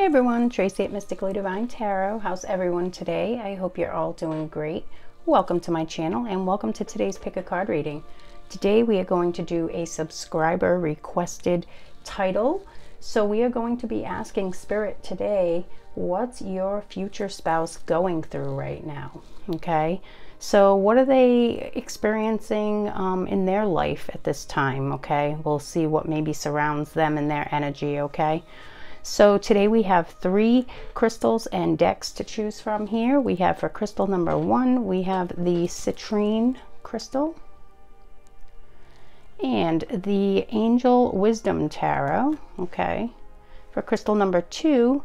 Hey everyone, Tracy at Mystically Divine Tarot. How's everyone today? I hope you're all doing great. Welcome to my channel and welcome to today's pick a card reading. Today we are going to do a subscriber requested title. So we are going to be asking Spirit today, what's your future spouse going through right now? Okay, so what are they experiencing in their life at this time? Okay, we'll see what maybe surrounds them and their energy. Okay. So today we have 3 crystals and decks to choose from here. We have for crystal number 1, we have the citrine crystal and the Angel Wisdom Tarot. Okay. For crystal number 2,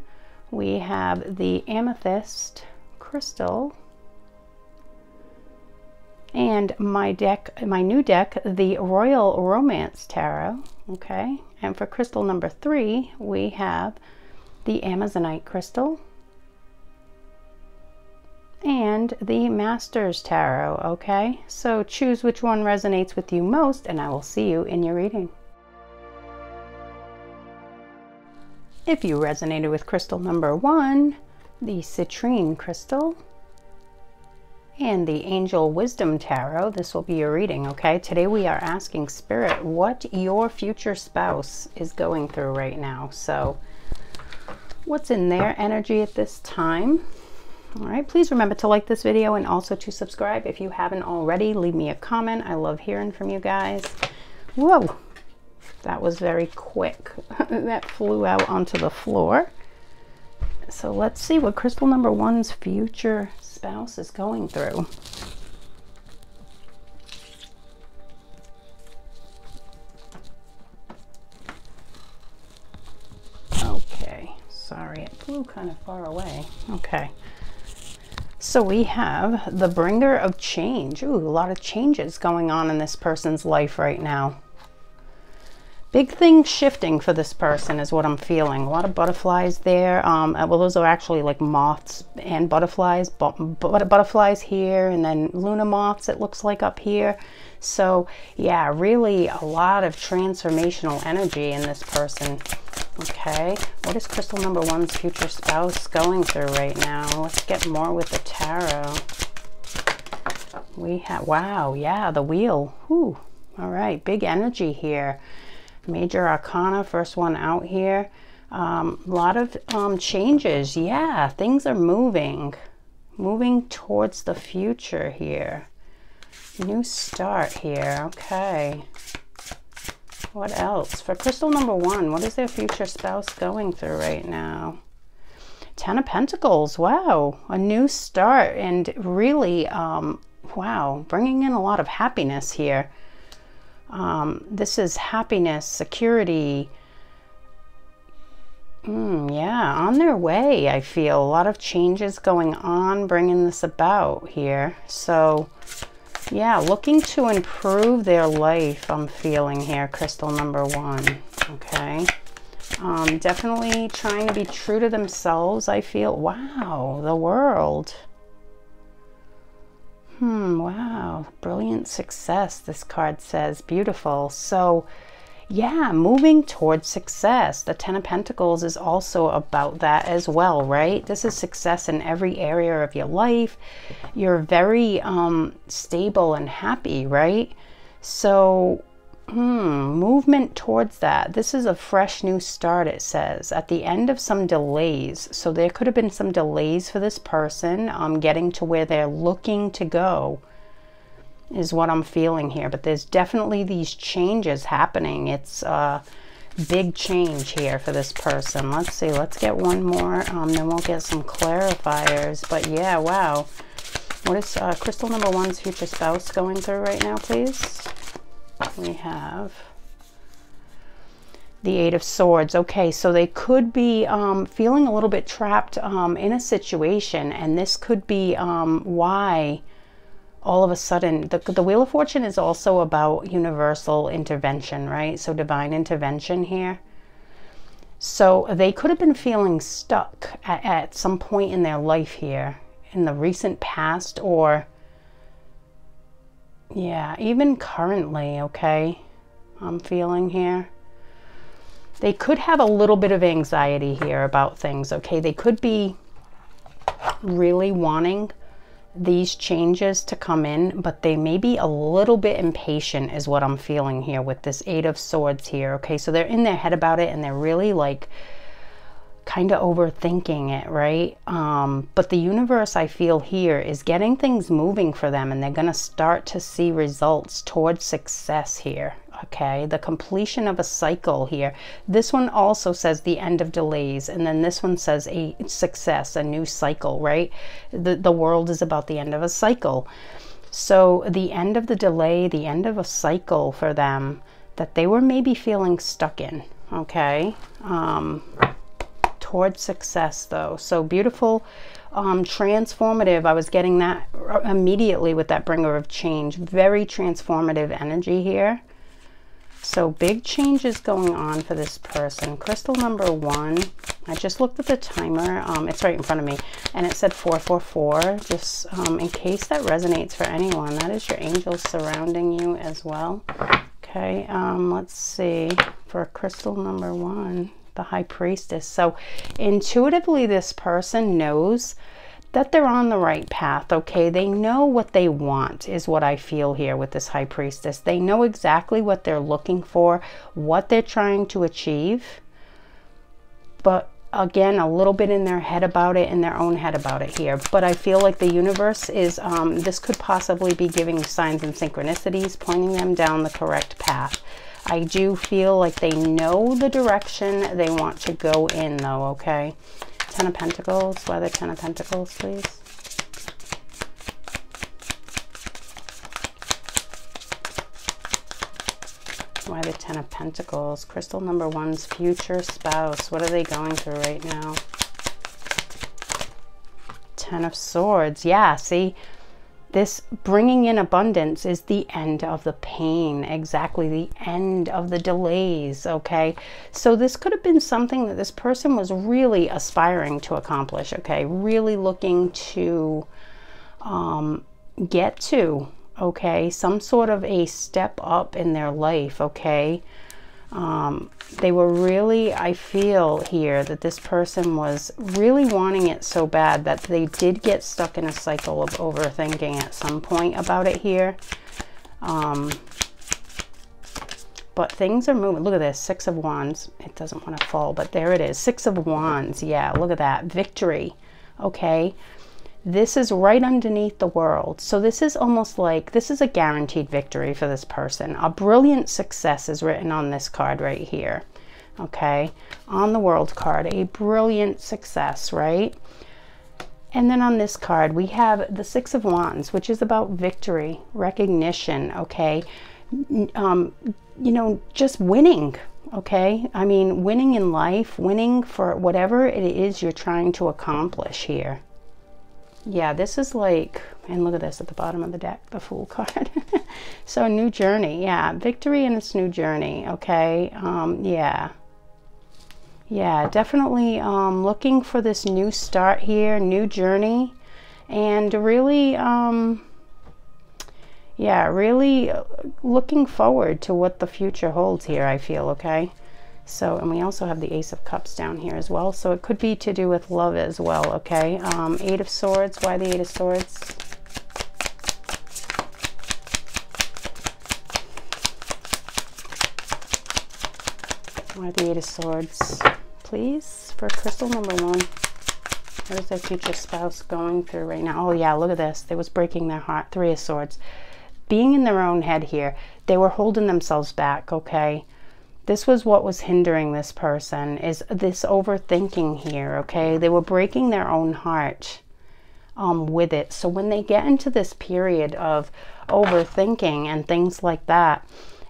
we have the amethyst crystal. And my new deck, the Royal Romance Tarot. Okay. And for crystal number 3, we have the Amazonite crystal and the Masters Tarot. Okay. So choose which one resonates with you most, and I will see you in your reading. If you resonated with crystal number 1, the citrine crystal, and the Angel Wisdom Tarot, this will be your reading. Okay, today we are asking Spirit what your future spouse is going through right now. So what's in their energy at this time? All right, please remember to like this video and also to subscribe if you haven't already. Leave me a comment. I love hearing from you guys. Whoa, that was very quick. That flew out onto the floor. So let's see what crystal number 1's future spouse is going through. Okay, sorry, it flew kind of far away. Okay, so we have the bringer of change. Ooh, a lot of changes going on in this person's life right now. Big things shifting for this person is what I'm feeling. A lot of butterflies there. Well, those are actually like moths and butterflies. Butterflies here, and then Luna moths, it looks like, up here. So yeah, really a lot of transformational energy in this person. Okay, what is crystal number 1's future spouse going through right now? Let's get more with the tarot. We have, wow, yeah, the wheel. Whew. All right, big energy here. Major Arcana, first one out here. A lot of changes. Yeah, things are moving towards the future here. New start here. Okay, what else for crystal number 1? What is their future spouse going through right now? 10 of Pentacles. Wow, a new start, and really wow, bringing in a lot of happiness here. This is happiness, security. Yeah, on their way. I feel a lot of changes going on, bringing this about here. So yeah, looking to improve their life, I'm feeling here, crystal number 1. Okay, definitely trying to be true to themselves, I feel. Wow, the World. Wow, brilliant success, this card says. Beautiful. So yeah, moving towards success. The 10 of Pentacles is also about that as well, right? This is success in every area of your life. You're very stable and happy, right? So movement towards that. This is a fresh new start, it says, at the end of some delays. So there could have been some delays for this person getting to where they're looking to go, is what I'm feeling here. But there's definitely these changes happening. It's a big change here for this person. Let's see, let's get one more, then we'll get some clarifiers. But yeah, wow, what is crystal number 1's future spouse going through right now, please? We have the 8 of Swords. Okay, so they could be feeling a little bit trapped in a situation, and this could be why all of a sudden the Wheel of Fortune is also about universal intervention, right? So divine intervention here. So they could have been feeling stuck at some point in their life here in the recent past, or yeah, even currently. Okay, I'm feeling here. They could have a little bit of anxiety here about things, okay? They could be really wanting these changes to come in, but they may be a little bit impatient is what I'm feeling here with this Eight of Swords here, okay? So they're in their head about it and they're really like kind of overthinking it, right? But the universe, I feel here, is getting things moving for them, and they're going to start to see results towards success here, okay? The completion of a cycle here. This one also says the end of delays, and then this one says a success, a new cycle, right? The world is about the end of a cycle. So the end of the delay, the end of a cycle for them that they were maybe feeling stuck in, okay? Towards success though. So beautiful, transformative. I was getting that immediately with that bringer of change. Very transformative energy here. So big changes going on for this person. Crystal number 1. I just looked at the timer. It's right in front of me, and it said 444. Just in case that resonates for anyone, that is your angels surrounding you as well. Okay, let's see for crystal number 1. The High Priestess. So intuitively this person knows that they're on the right path, okay? They know what they want is what I feel here with this High Priestess. They know exactly what they're looking for, what they're trying to achieve, but again, a little bit in their head about it, in their own head about it here. But I feel like the universe is, this could possibly be giving signs and synchronicities, pointing them down the correct path. I do feel like they know the direction they want to go in though, okay? Ten of Pentacles. Why the Ten of Pentacles, please? Why the Ten of Pentacles? Crystal number 1's future spouse. What are they going through right now? Ten of Swords. Yeah, see? This bringing in abundance is the end of the pain, exactly, the end of the delays, okay? So this could have been something that this person was really aspiring to accomplish, okay? Really looking to get to, okay? Some sort of a step up in their life, okay? They were really, I feel here that this person was really wanting it so bad that they did get stuck in a cycle of overthinking at some point about it here. But things are moving. Look at this, Six of Wands. It doesn't want to fall, but there it is. Six of Wands. Yeah, look at that. Victory. Okay. This is right underneath the World. So this is almost like, this is a guaranteed victory for this person. A brilliant success is written on this card right here. Okay. On the World card, a brilliant success, right? And then on this card, we have the Six of Wands, which is about victory, recognition, okay? You know, just winning, okay? I mean, winning in life, winning for whatever it is you're trying to accomplish here. Yeah, this is like, and look at this at the bottom of the deck, the Fool card. So new journey, yeah, victory in its new journey, okay? Yeah, definitely looking for this new start here, new journey, and really, yeah, really looking forward to what the future holds here, I feel, okay? So, and we also have the Ace of Cups down here as well. So it could be to do with love as well, okay? Eight of Swords. Why the Eight of Swords? Why the Eight of Swords, please, for crystal number 1. What is their future spouse going through right now? Oh, yeah, look at this. They was breaking their heart. Three of Swords. Being in their own head here. They were holding themselves back, okay? This was what was hindering this person, is this overthinking here, okay? They were breaking their own heart with it. So when they get into this period of overthinking and things like that,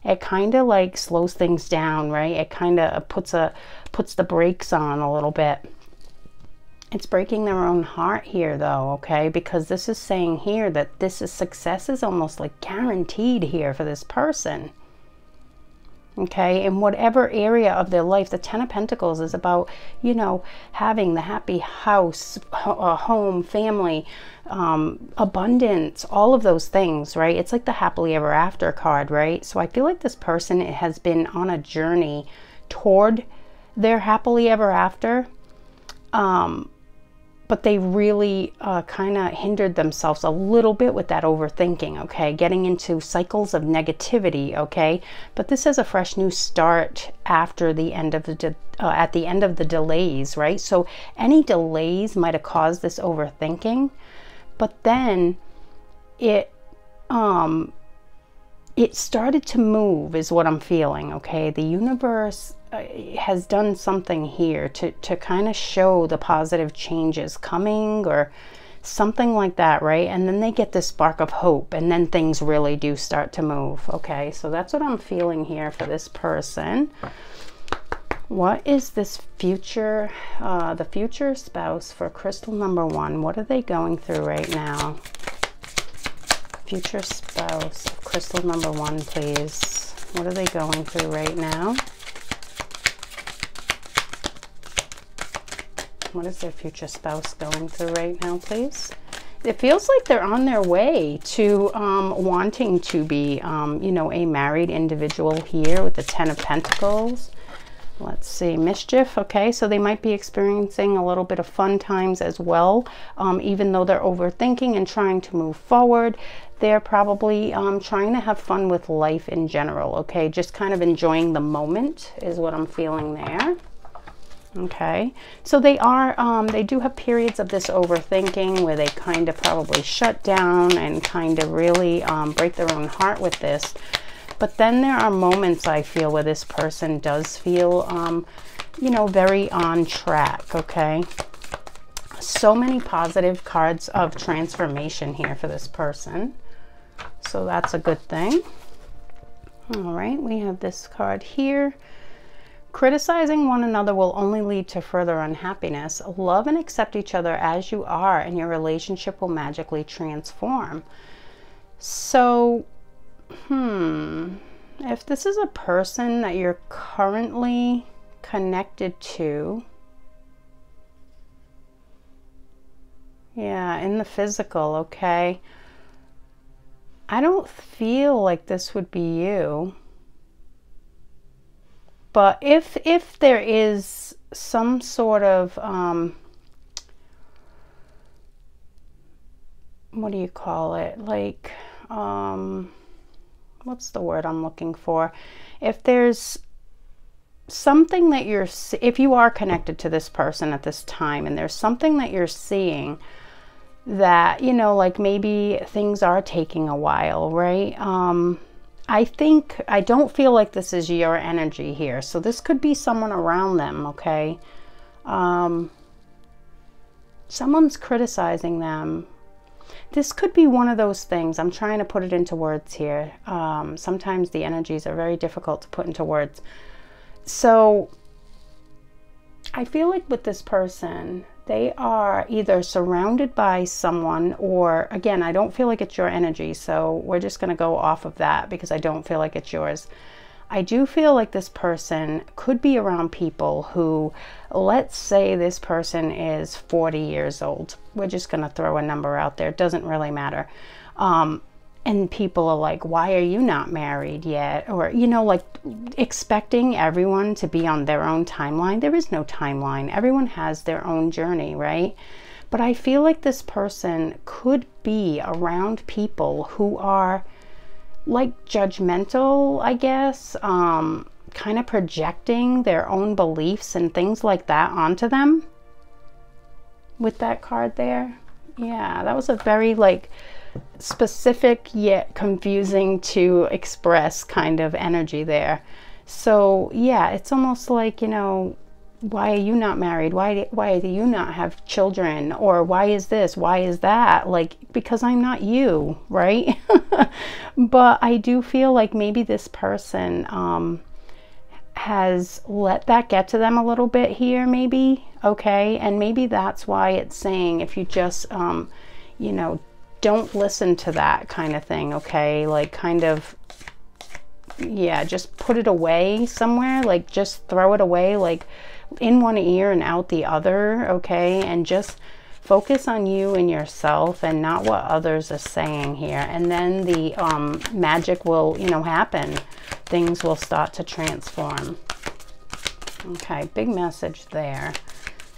it kind of like slows things down, right? It kind of puts the brakes on a little bit. It's breaking their own heart here though, okay? Because this is saying here that this is success is almost like guaranteed here for this person. Okay, in whatever area of their life. The Ten of Pentacles is about, you know, having the happy house, home, family, abundance, all of those things, right? It's like the happily ever after card, right? So I feel like this person has been on a journey toward their happily ever after. But they really kind of hindered themselves a little bit with that overthinking, okay? Getting into cycles of negativity, okay? But this is a fresh new start after the end of at the end of the delays, right? So any delays might have caused this overthinking, but then it started to move is what I'm feeling, okay? The universe has done something here to kind of show the positive changes coming or something like that, right? And then they get this spark of hope, and then things really do start to move, okay? So that's what I'm feeling here for this person. What is this future, the future spouse for crystal number 1? What are they going through right now? Future spouse, crystal number 1, please. What are they going through right now? What is their future spouse going through right now, please? It feels like they're on their way to wanting to be, you know, a married individual here with the 10 of Pentacles. Let's see, mischief, okay, so they might be experiencing a little bit of fun times as well. Even though they're overthinking and trying to move forward, they're probably trying to have fun with life in general, okay? Just kind of enjoying the moment is what I'm feeling there. Okay, so they do have periods of this overthinking where they kind of probably shut down and kind of really break their own heart with this. But then there are moments, I feel, where this person does feel, you know, very on track, okay? So many positive cards of transformation here for this person. So that's a good thing. All right, we have this card here. Criticizing one another will only lead to further unhappiness. Love and accept each other as you are, and your relationship will magically transform. So, if this is a person that you're currently connected to, yeah, in the physical, okay, I don't feel like this would be you. But if there is some sort of, what do you call it? Like, what's the word I'm looking for? If there's something that if you are connected to this person at this time and there's something that you're seeing that, you know, like maybe things are taking a while, right? I don't feel like this is your energy here. So this could be someone around them, okay? Someone's criticizing them. This could be one of those things. I'm trying to put it into words here. Sometimes the energies are very difficult to put into words. So I feel like with this person, they are either surrounded by someone or, again, I don't feel like it's your energy. So we're just going to go off of that because I don't feel like it's yours. I do feel like this person could be around people who, let's say this person is 40 years old. We're just going to throw a number out there. It doesn't really matter. And people are like, why are you not married yet? Or, you know, like expecting everyone to be on their own timeline. There is no timeline. Everyone has their own journey, right? But I feel like this person could be around people who are like judgmental, I guess, kind of projecting their own beliefs and things like that onto them with that card there. Yeah, that was a very like specific yet confusing to express kind of energy there. So yeah, it's almost like, you know, why are you not married? Why do you not have children? Or why is this? Why is that? Like, because I'm not you, right? But I do feel like maybe this person has let that get to them a little bit here, maybe, okay? And maybe that's why it's saying if you just, you know, don't listen to that kind of thing, okay? Like kind of, yeah, just put it away somewhere, like just throw it away, like in one ear and out the other, okay? And just focus on you and yourself and not what others are saying here. And then the magic will, you know, happen. Things will start to transform. Okay, big message there.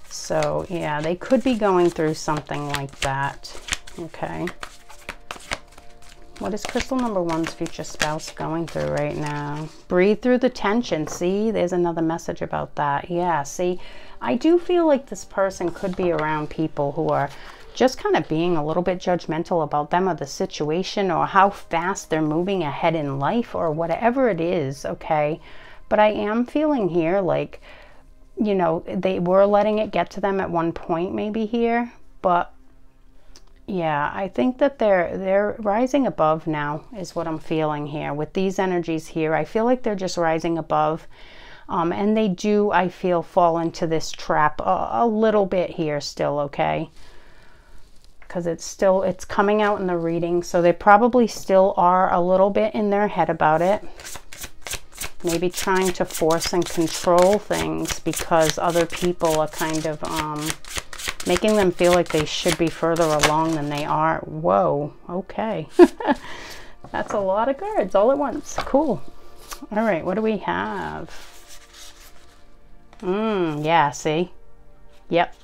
So yeah, they could be going through something like that. Okay. What is crystal number one's future spouse going through right now? Breathe through the tension. See, there's another message about that. Yeah, see, I do feel like this person could be around people who are just kind of being a little bit judgmental about them or the situation or how fast they're moving ahead in life or whatever it is, okay? But I am feeling here like, you know, they were letting it get to them at one point maybe here, but yeah, I think that they're rising above now is what I'm feeling here. With these energies here, I feel like they're just rising above. And they do, I feel, fall into this trap a little bit here still, okay? Because it's coming out in the reading. So they probably still are a little bit in their head about it. Maybe trying to force and control things because other people are kind of making them feel like they should be further along than they are. Whoa, okay. That's a lot of cards all at once. Cool. All right, what do we have? Yeah, see? Yep.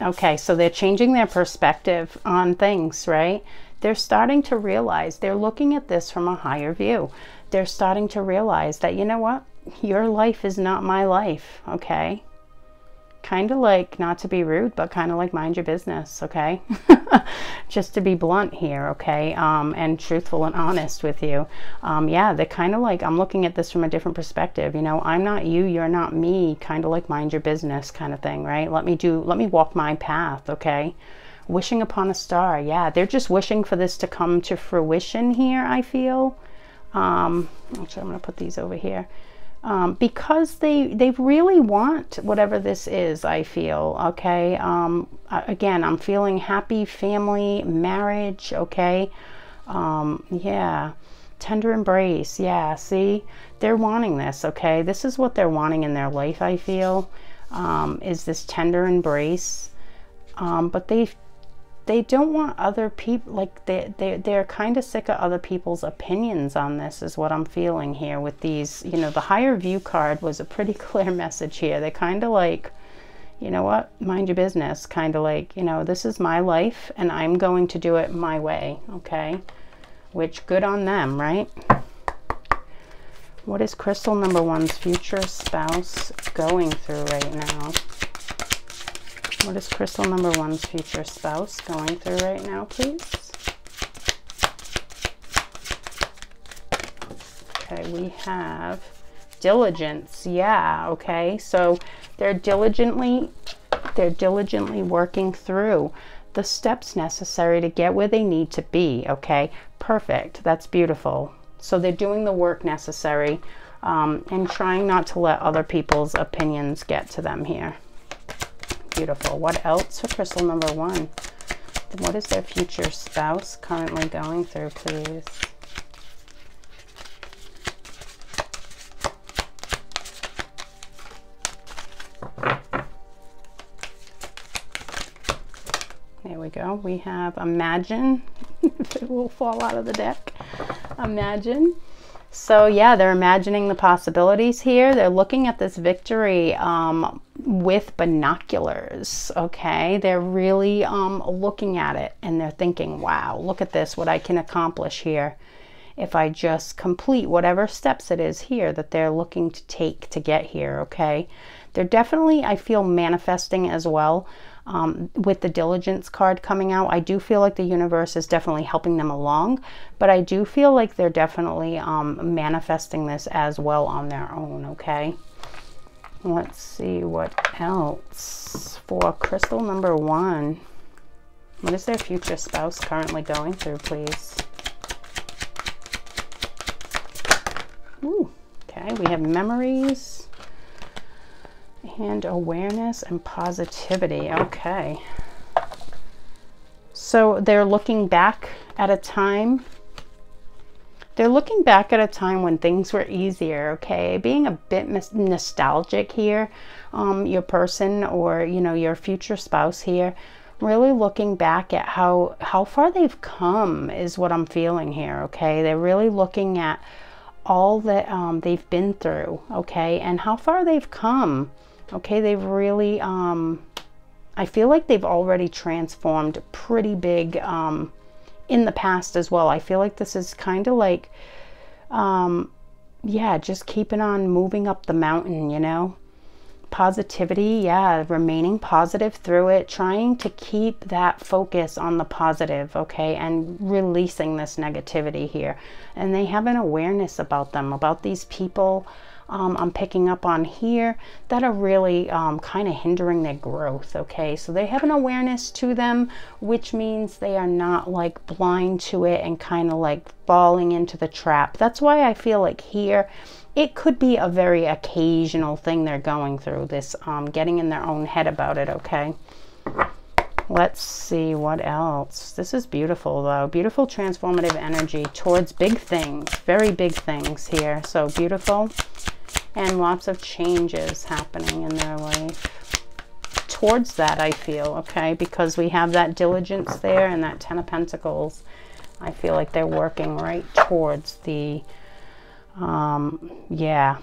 Okay, so they're changing their perspective on things, right? They're starting to realize, they're looking at this from a higher view. They're starting to realize that, you know what? Your life is not my life, okay? Kind of like, not to be rude, but kind of like mind your business, okay? Just to be blunt here, okay? And truthful and honest with you. Yeah, they're kind of like, I'm looking at this from a different perspective. You know, I'm not you, you're not me, kind of like mind your business kind of thing, right? Let me walk my path, okay? Wishing upon a star. Yeah, they're just wishing for this to come to fruition here, I feel. Actually, I'm going to put these over here. Because they really want whatever this is, I feel, okay? Again, I'm feeling happy family, marriage, okay? Yeah, tender embrace, yeah, see? They're wanting this, okay? This is what they're wanting in their life, I feel, is this tender embrace. But they don't want other people, like they're kind of sick of other people's opinions on this is what I'm feeling here with these. You know, the higher view card was a pretty clear message here. They kind of like, you know what, mind your business, kind of like, you know, this is my life and I'm going to do it my way, okay? Which, good on them, right? What is crystal number one's future spouse going through right now? What is crystal number one's future spouse going through right now, please? Okay, we have diligence. Yeah, okay. So they're diligently working through the steps necessary to get where they need to be, okay? Perfect. That's beautiful. So they're doing the work necessary and trying not to let other people's opinions get to them here. Beautiful. What else for crystal number one? What is their future spouse currently going through, please? There we go. We have imagine. It will fall out of the deck. Imagine. So yeah, they're imagining the possibilities here. They're looking at this victory with binoculars, okay? They're really looking at it and they're thinking, wow, look at this, what I can accomplish here if I just complete whatever steps it is here that they're looking to take to get here, okay? They're definitely, I feel, manifesting as well. With the diligence card coming out, I do feel like the universe is definitely helping them along, but I do feel like they're definitely manifesting this as well on their own, okay? Let's see what else for crystal number one. What is their future spouse currently going through, please? Ooh, okay, we have memories and awareness and positivity. Okay, so they're looking back at a time. They're looking back at a time when things were easier, okay? Being a bit nostalgic here, your person or, you know, your future spouse here, really looking back at how far they've come is what I'm feeling here, okay? They're really looking at all that they've been through, okay, and how far they've come, okay. They've really, I feel like they've already transformed pretty big in the past as well. I feel like this is kind of like, yeah, just keeping on moving up the mountain, you know. Positivity, yeah, remaining positive through it, trying to keep that focus on the positive, okay, and releasing this negativity here. And they have an awareness about them, about these people I'm picking up on here that are really kind of hindering their growth, okay. So they have an awareness to them, which means they are not like blind to it and kind of like falling into the trap. That's why I feel like here it could be a very occasional thing they're going through, this getting in their own head about it, okay. Let's see what else. This is beautiful though. Beautiful transformative energy towards big things, very big things here. So beautiful, and lots of changes happening in their life towards that, I feel, okay, because we have that diligence there and that 10 of Pentacles. I feel like they're working right towards the yeah,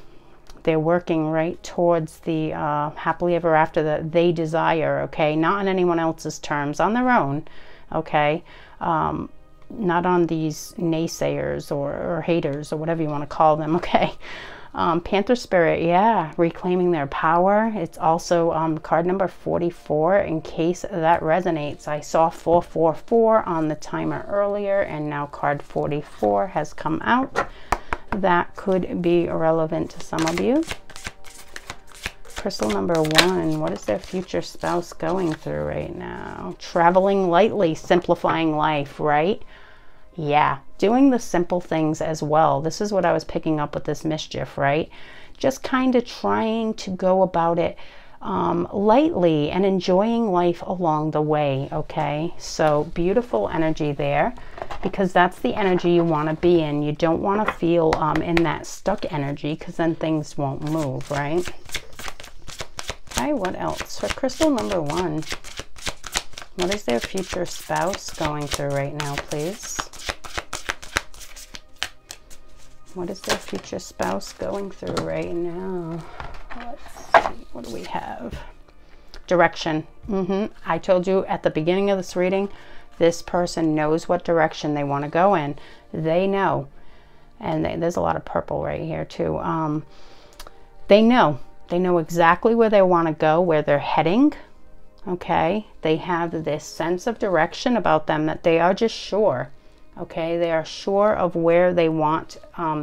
they're working right towards the happily ever after that they desire, okay, not on anyone else's terms, on their own, okay, not on these naysayers or haters or whatever you want to call them, okay. Panther Spirit, yeah, reclaiming their power. It's also card number 44 in case that resonates. I saw 444 on the timer earlier, and now card 44 has come out. That could be relevant to some of you. Crystal number 1, what is their future spouse going through right now? Traveling lightly, simplifying life, right? Yeah, doing the simple things as well. This is what I was picking up with this mischief, right? Just kind of trying to go about it lightly and enjoying life along the way, okay? So beautiful energy there, because that's the energy you want to be in. You don't want to feel in that stuck energy, because then things won't move, right? Okay, what else? For crystal number 1, what is their future spouse going through right now, please? What is their future spouse going through right now? Let's see, what do we have? Direction. I told you at the beginning of this reading, this person knows what direction they want to go in. They know. And there's a lot of purple right here too. They know. They know exactly where they want to go, where they're heading. Okay. They have this sense of direction about them that they are just sure. Okay. They are sure of where they want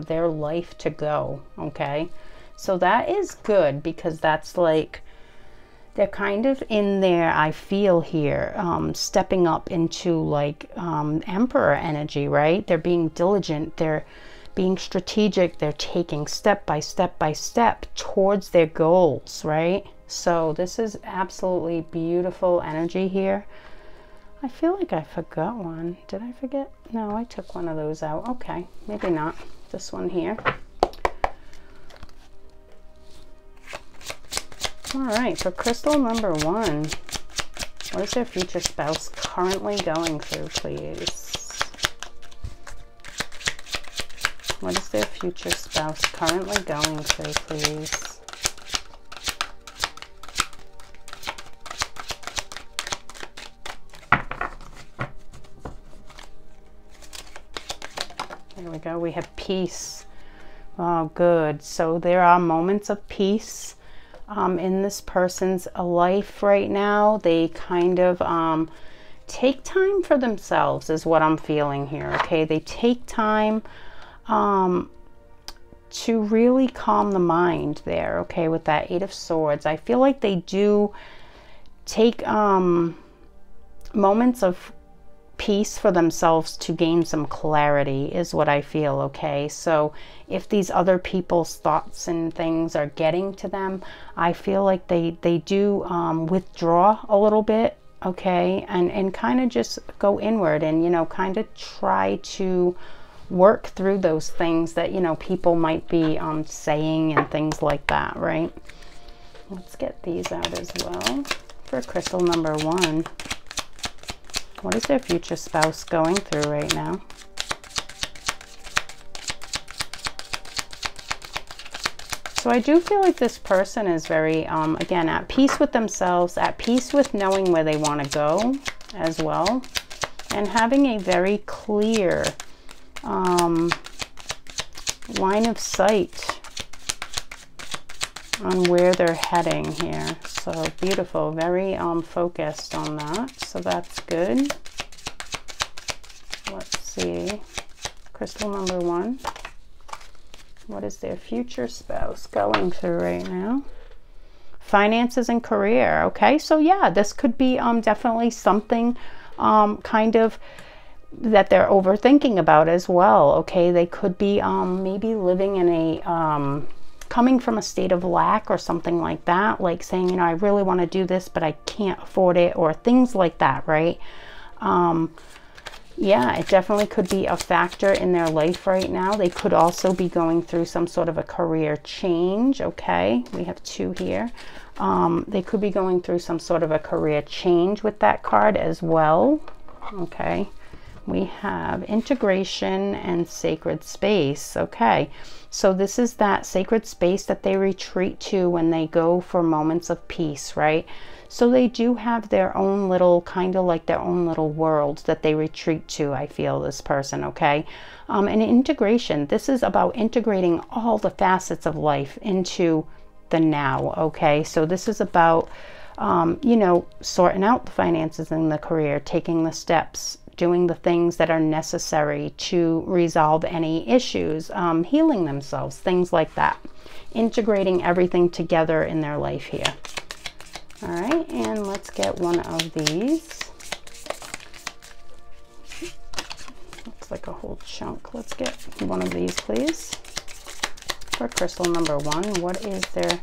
their life to go. Okay. So that is good, because that's like, they're kind of in there, I feel here, stepping up into like Emperor energy, right? They're being diligent, they're being strategic, they're taking step by step by step towards their goals, right? So this is absolutely beautiful energy here. I feel like I forgot one. Did I forget? No, I took one of those out. Okay, maybe not. This one here. All right, for crystal number 1, what is their future spouse currently going through, please? What is their future spouse currently going through, please? There we go. We have peace. Oh, good. So there are moments of peace in this person's life right now. They kind of take time for themselves is what I'm feeling here, okay? They take time to really calm the mind there, okay, with that 8 of Swords. I feel like they do take moments of peace for themselves to gain some clarity is what I feel, okay? So if these other people's thoughts and things are getting to them, I feel like they do withdraw a little bit, okay? And kind of just go inward and, you know, kind of try to work through those things that, you know, people might be saying and things like that, right? Let's get these out as well. For crystal number 1, what is their future spouse going through right now? So I do feel like this person is very, again, at peace with themselves, at peace with knowing where they want to go as well, and having a very clear line of sight on where they're heading here. So beautiful, very focused on that. So that's good. Let's see. Crystal number 1. What is their future spouse going through right now? Finances and career. Okay, so yeah, this could be definitely something kind of that they're overthinking about as well. Okay, they could be maybe living in a coming from a state of lack or something like that, like saying, you know, I really want to do this but I can't afford it, or things like that, right? Yeah, it definitely could be a factor in their life right now. They could also be going through some sort of a career change. Okay, we have 2 here. They could be going through some sort of a career change with that card as well. Okay, we have integration and sacred space. Okay, so this is that sacred space that they retreat to when they go for moments of peace, right? So they do have their own little, kind of like their own little world that they retreat to, I feel, this person, okay? And integration, this is about integrating all the facets of life into the now, okay? So this is about, you know, sorting out the finances and the career, taking the steps, doing the things that are necessary to resolve any issues, healing themselves, things like that. Integrating everything together in their life here. All right, and let's get one of these. Looks like a whole chunk. Let's get one of these, please. For crystal number 1, what is their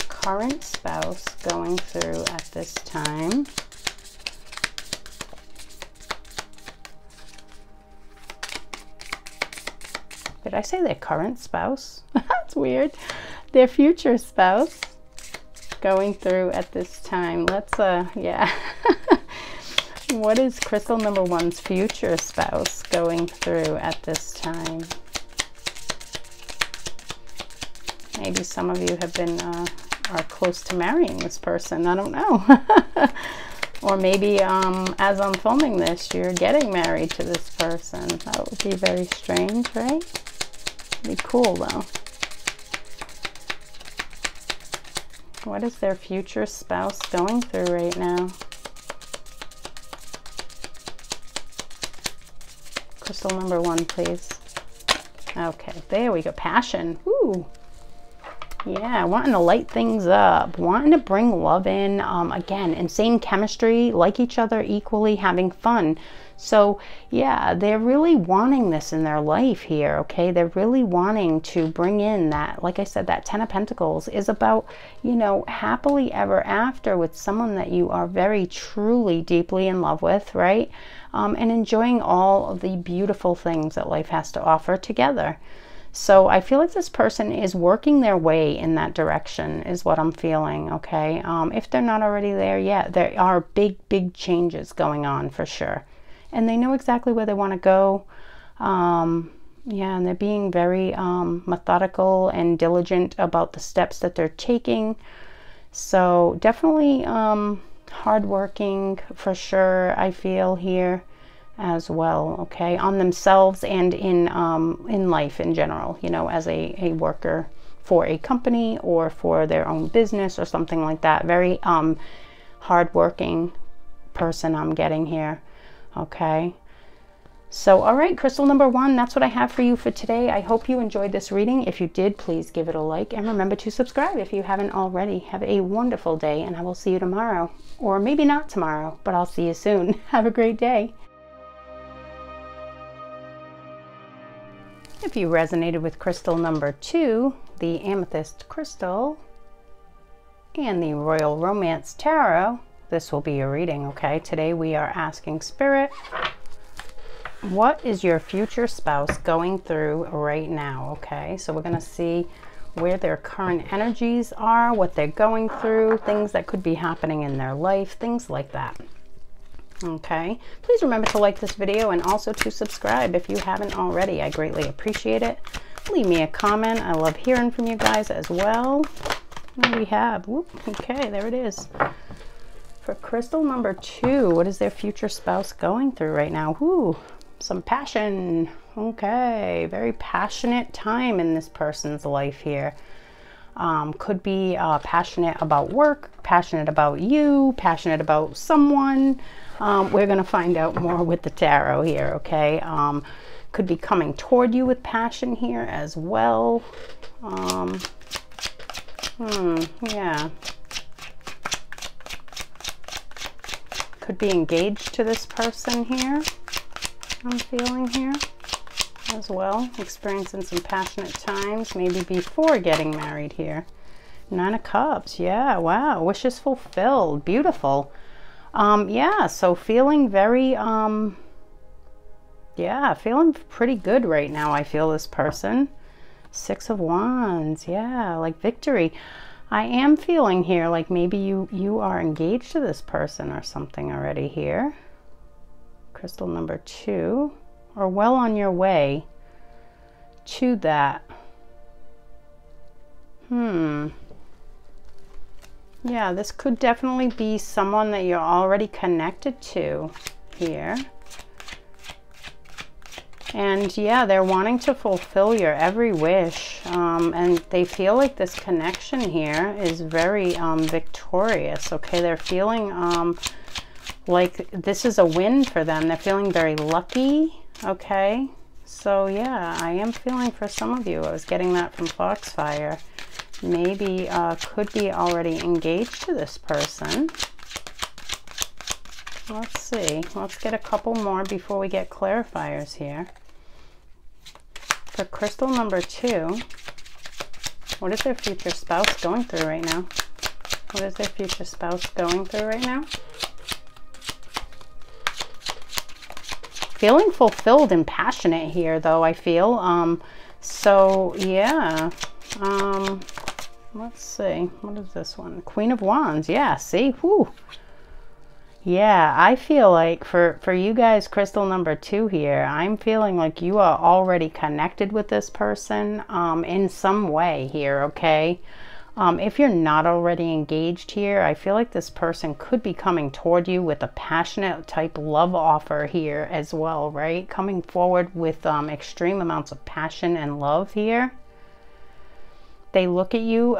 current spouse going through at this time? Did I say their current spouse? That's weird. Their future spouse going through at this time. Let's yeah. What is crystal number 1's future spouse going through at this time? Maybe some of you have been are close to marrying this person. I don't know. Or maybe as I'm filming this, you're getting married to this person. That would be very strange, right? Be cool though. What is their future spouse going through right now? Crystal number 1, please. Okay, there we go. Passion. Ooh. Yeah, wanting to light things up, wanting to bring love in. Again, insane chemistry, like each other equally, having fun. So yeah, they're really wanting this in their life here, okay? They're really wanting to bring in that, like I said, that 10 of Pentacles is about, you know, happily ever after with someone that you are very truly deeply in love with, right? And enjoying all of the beautiful things that life has to offer together. So I feel like this person is working their way in that direction is what I'm feeling, okay? If they're not already there yet, there are big changes going on for sure. And they know exactly where they want to go. Yeah, and they're being very methodical and diligent about the steps that they're taking. So definitely hardworking for sure, I feel here as well, okay, on themselves and in life in general, you know, as a worker for a company or for their own business or something like that. Very hardworking person I'm getting here, okay? So, all right, crystal number 1, that's what I have for you for today. I hope you enjoyed this reading. If you did, please give it a like and remember to subscribe if you haven't already. Have a wonderful day and I will see you tomorrow, or maybe not tomorrow, but I'll see you soon. Have a great day. If you resonated with crystal number 2, the Amethyst Crystal, and the Royal Romance Tarot, this will be your reading, okay? Today we are asking Spirit, what is your future spouse going through right now, okay? So we're going to see where their current energies are, what they're going through, things that could be happening in their life, things like that. Okay, please remember to like this video and also to subscribe if you haven't already. I greatly appreciate it. leave me a comment. I love hearing from you guys as well. What do we have? Whoop, okay, there it is. For crystal number 2, what is their future spouse going through right now? Whoo, some passion. Okay, very passionate time in this person's life here. Could be passionate about work, passionate about you, passionate about someone. We're going to find out more with the tarot here, okay? Could be coming toward you with passion here as well. Yeah. Could be engaged to this person here, I'm feeling here as well. Experiencing some passionate times, maybe before getting married here. 9 of Cups, yeah, wow, wishes fulfilled, beautiful. Yeah, so feeling very, yeah, feeling pretty good right now, I feel, this person. 6 of Wands, yeah, like victory. I am feeling here like maybe you are engaged to this person or something already here. Crystal number 2, or well on your way to that. Yeah, this could definitely be someone that you're already connected to here. And yeah, they're wanting to fulfill your every wish. And they feel like this connection here is very victorious. Okay, they're feeling like this is a win for them. They're feeling very lucky. Okay, so yeah, I am feeling for some of you. I was getting that from Foxfire. Maybe could be already engaged to this person. Let's see. Let's get a couple more before we get clarifiers here. For crystal number 2, what is their future spouse going through right now? What is their future spouse going through right now? Feeling fulfilled and passionate here, though, I feel. So, yeah. Let's see. What is this one? Queen of Wands. Yeah, see? Whew. Yeah, I feel like for you guys, crystal number 2 here, I'm feeling like you are already connected with this person in some way here, okay? If you're not already engaged here, I feel like this person could be coming toward you with a passionate type love offer here as well, right? Coming forward with extreme amounts of passion and love here. They look at you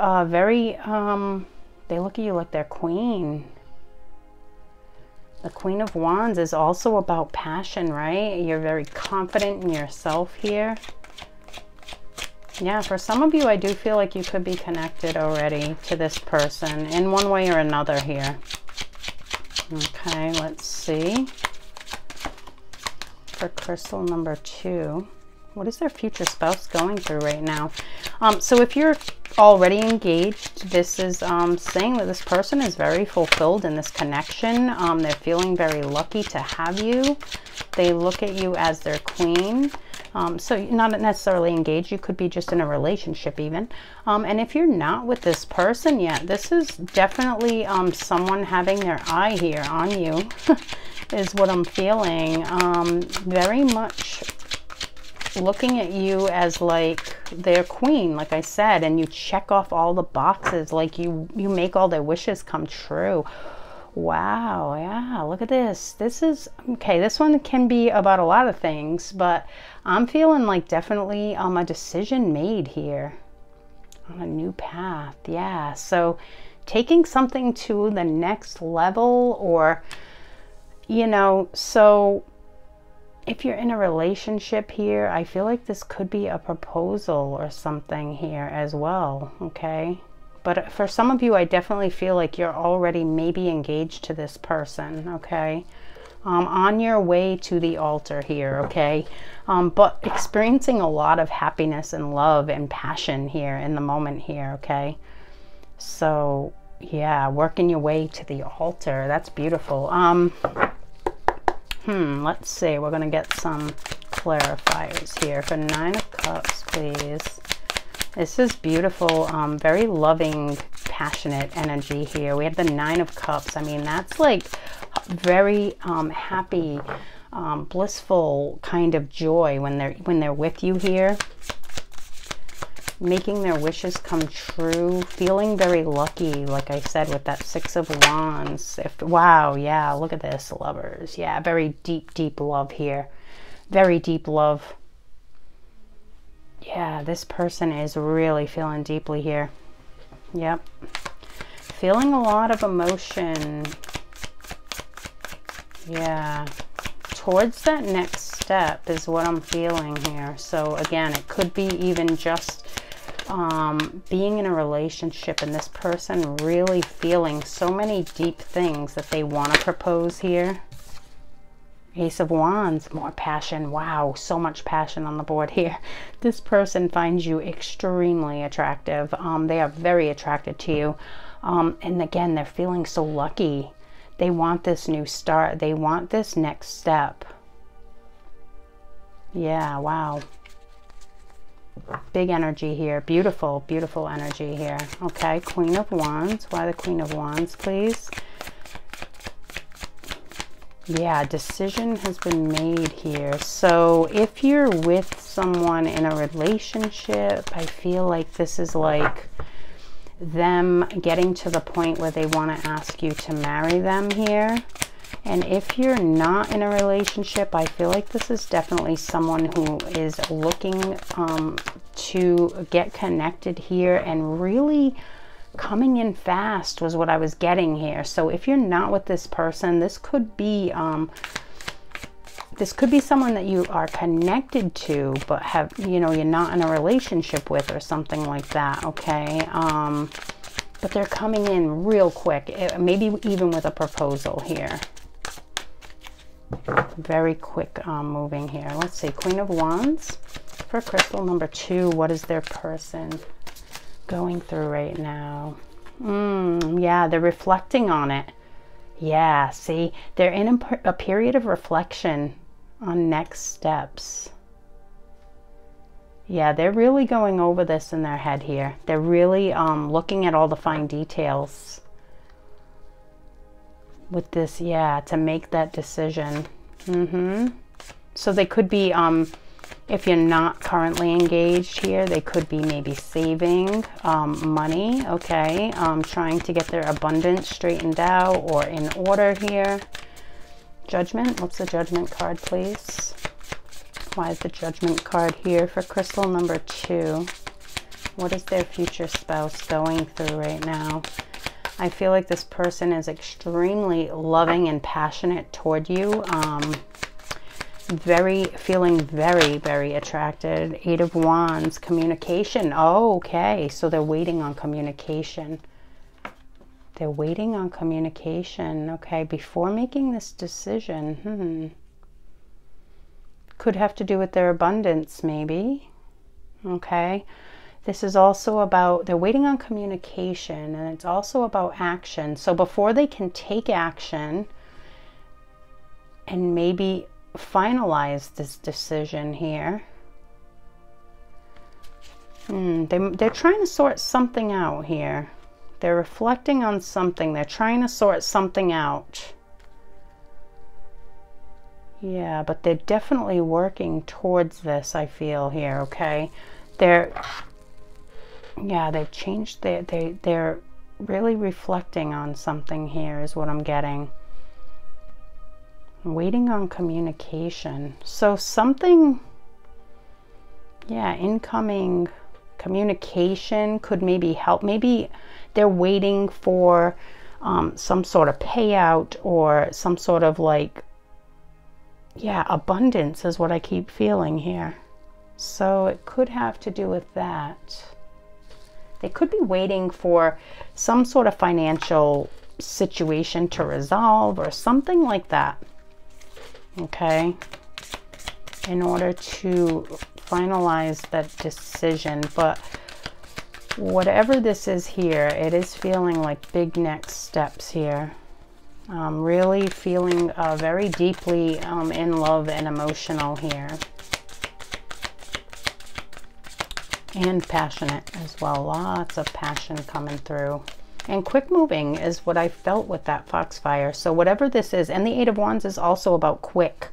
they look at you like they're queen. The Queen of Wands is also about passion, right? You're very confident in yourself here. Yeah, for some of you, I do feel like you could be connected already to this person in one way or another here. Okay, let's see. For crystal number 2, what is their future spouse going through right now? So if you're already engaged, this is saying that this person is very fulfilled in this connection. They're feeling very lucky to have you. They look at you as their queen. So you're not necessarily engaged. You could be just in a relationship even. And if you're not with this person yet, this is definitely someone having their eye here on you is what I'm feeling. Very much looking at you as like their queen, like I said, and you check off all the boxes, like you make all their wishes come true. Wow, yeah, look at this. This is, okay, this one can be about a lot of things, but I'm feeling like definitely a decision made here on a new path. Yeah, so taking something to the next level, or, you know, so if you're in a relationship here, I feel like this could be a proposal or something here as well, okay? But for some of you, I definitely feel like you're already maybe engaged to this person, okay? On your way to the altar here, okay? But experiencing a lot of happiness and love and passion here in the moment here, okay? So, yeah, working your way to the altar. That's beautiful. Let's see. We're going to get some clarifiers here. For 9 of Cups, please. This is beautiful, very loving, passionate energy here. We have the 9 of Cups. I mean, that's like very happy, blissful kind of joy when they're with you here. making their wishes come true, feeling very lucky, like I said, with that Six of Wands. Wow, yeah, look at this, lovers. Yeah, very deep, deep love here. Very deep love. Yeah, this person is really feeling deeply here. Yep. Feeling a lot of emotion. Yeah. Towards that next step is what I'm feeling here. So again, it could be even just being in a relationship and this person really feeling so many deep things that they want to propose here. Ace of Wands, more passion. Wow, so much passion on the board here. This person finds you extremely attractive. They are very attracted to you. And again, they're feeling so lucky. They want this new start. They want this next step. Yeah, wow. Big energy here. Beautiful, beautiful energy here. Okay, Queen of Wands. Why the Queen of Wands, please? Yeah, decision has been made here. So if you're with someone in a relationship, I feel like this is like them getting to the point where they want to ask you to marry them here. And if you're not in a relationship, I feel like this is definitely someone who is looking to get connected here and really coming in fast was what I was getting here. So if you're not with this person, this could be someone that you are connected to, but have, you know, you're not in a relationship with or something like that. Okay. But they're coming in real quick, maybe even with a proposal here. Very quick moving here. Let's see, Queen of Wands for crystal number 2. What is their person going through right now? Yeah, they're reflecting on it. Yeah, see, they're in a period of reflection on next steps. Yeah, they're really going over this in their head here. They're really looking at all the fine details with this, yeah, to make that decision. So they could be, if you're not currently engaged here, they could be maybe saving money, okay, trying to get their abundance straightened out or in order here. Judgment, what's the Judgment card, please? Why is the Judgment card here for crystal number 2? What is their future spouse going through right now? I feel like this person is extremely loving and passionate toward you. Feeling very, very attracted. 8 of Wands, communication. Oh, okay. So they're waiting on communication. They're waiting on communication. Okay, before making this decision. Could have to do with their abundance, maybe. Okay. This is also about, they're waiting on communication, and it's also about action. So before they can take action and maybe finalize this decision here, they're trying to sort something out here. They're reflecting on something. They're trying to sort something out. Yeah, but they're definitely working towards this, I feel here, okay? Yeah, they've changed, they're really reflecting on something here is what I'm getting. Waiting on communication. So something, yeah, incoming communication could maybe help. Maybe they're waiting for some sort of payout or some sort of like, yeah, abundance is what I keep feeling here. So it could have to do with that. They could be waiting for some sort of financial situation to resolve or something like that. Okay. In order to finalize that decision. But whatever this is here, it is feeling like big next steps here. Really feeling very deeply in love and emotional here. And passionate as well. Lots of passion coming through. And quick moving is what I felt with that Foxfire. So whatever this is, and the 8 of Wands is also about quick,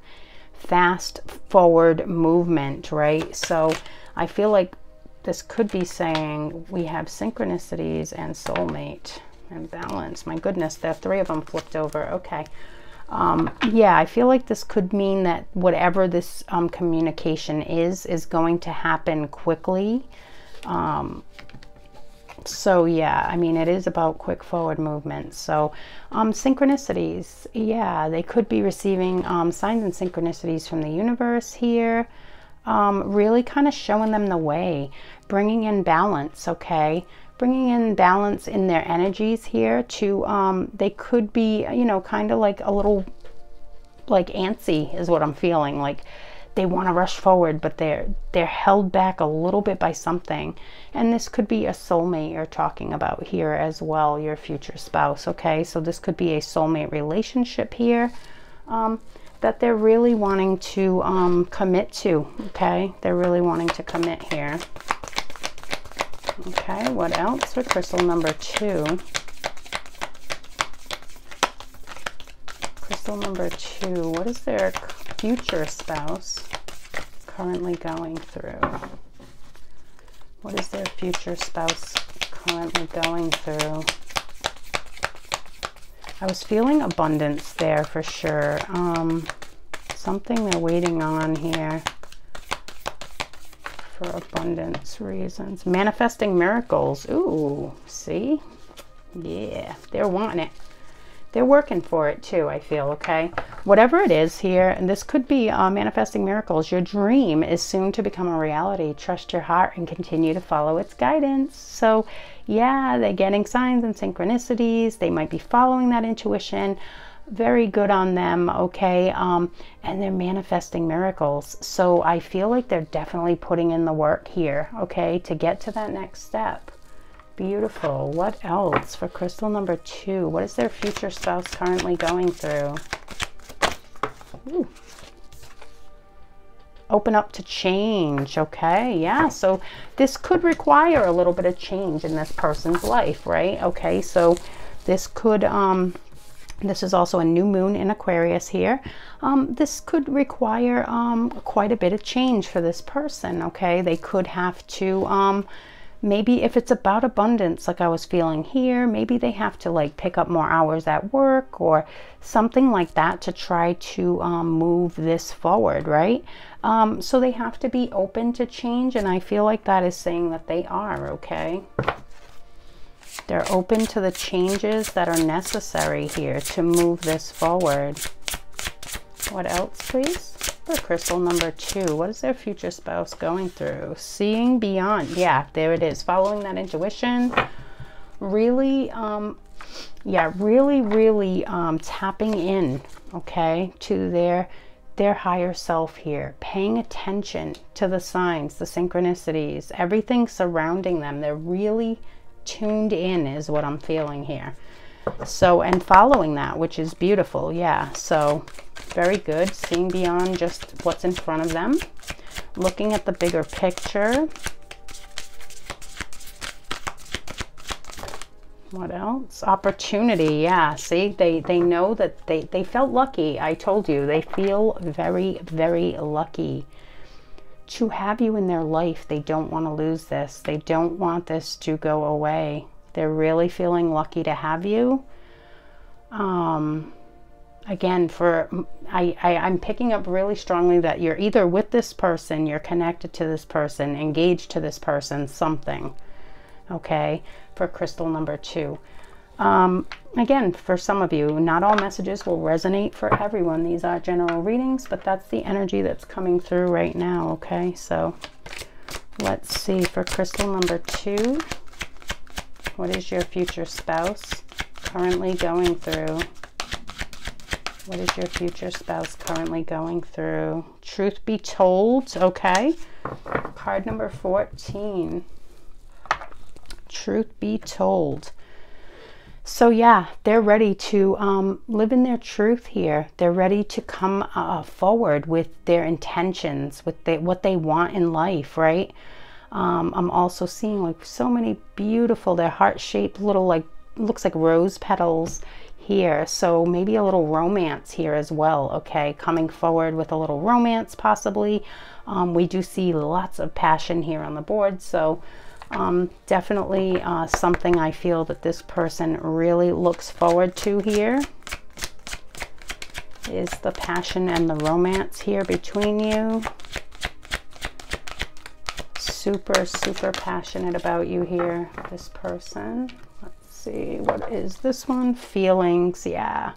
fast forward movement, right? So I feel like this could be saying we have synchronicities and soulmate and balance. My goodness, there are 3 of them flipped over. Okay. Yeah, I feel like this could mean that whatever this communication is going to happen quickly. So yeah, I mean, it is about quick forward movement. So synchronicities, yeah, they could be receiving signs and synchronicities from the universe here. Really kind of showing them the way, bringing in balance, okay? Bringing in balance in their energies here to, they could be, you know, kind of like a little, like antsy is what I'm feeling. Like they want to rush forward, but they're held back a little bit by something. And this could be a soulmate you're talking about here as well, your future spouse, okay? So this could be a soulmate relationship here. That they're really wanting to commit to, okay? They're really wanting to commit here. Okay, what else for crystal number 2? Crystal number 2, what is their future spouse currently going through? What is their future spouse currently going through? I was feeling abundance there for sure. Something they're waiting on here for abundance reasons. Manifesting miracles. Ooh, see? Yeah, they're wanting it. They're working for it too, I feel, okay? Whatever it is here, and this could be manifesting miracles. Your dream is soon to become a reality. Trust your heart and continue to follow its guidance. So yeah, they're getting signs and synchronicities. They might be following that intuition. Very good on them, okay? And they're manifesting miracles. So I feel like they're definitely putting in the work here, okay, to get to that next step. Beautiful. What else for crystal number 2? What is their future spouse currently going through? Ooh. Open up to change, okay? Yeah, so this could require a little bit of change in this person's life, right? Okay, so this could, this is also a new moon in Aquarius here. This could require quite a bit of change for this person, okay? They could have to, maybe if it's about abundance, like I was feeling here, maybe they have to like pick up more hours at work or something like that to try to move this forward, right? So they have to be open to change, and I feel like that is saying that they are, okay? They're open to the changes that are necessary here to move this forward. What else, please? For crystal number 2, what is their future spouse going through? Seeing beyond. Yeah, there it is. Following that intuition. Really, yeah, really tapping in, okay, to their higher self here. Paying attention to the signs, the synchronicities, everything surrounding them. They're really tuned in is what I'm feeling here. So, and following that, which is beautiful. Yeah, so very good. Seeing beyond just what's in front of them, looking at the bigger picture. What else? Opportunity. Yeah, see, they know that they felt lucky. I told you, they feel very lucky to have you in their life. They don't want to lose this. They don't want this to go away. They're really feeling lucky to have you. Again, I'm picking up really strongly that you're either with this person, you're connected to this person, engaged to this person, something. Okay, for crystal number 2. Again, for some of you, not all messages will resonate for everyone. These are general readings, but that's the energy that's coming through right now. Okay, so let's see for crystal number 2. What is your future spouse currently going through? What is your future spouse currently going through? Truth be told, okay. Card number 14. Truth be told. So yeah, they're ready to live in their truth here. They're ready to come forward with their intentions, with what they want in life, right? I'm also seeing like so many beautiful, they're heart-shaped little, like, looks like rose petals here. So maybe a little romance here as well, okay? Coming forward with a little romance possibly. We do see lots of passion here on the board, so definitely something I feel that this person really looks forward to here is the passion and the romance here between you. Super, super passionate about you here, this person. Let's see, what is this one? Feelings, yeah.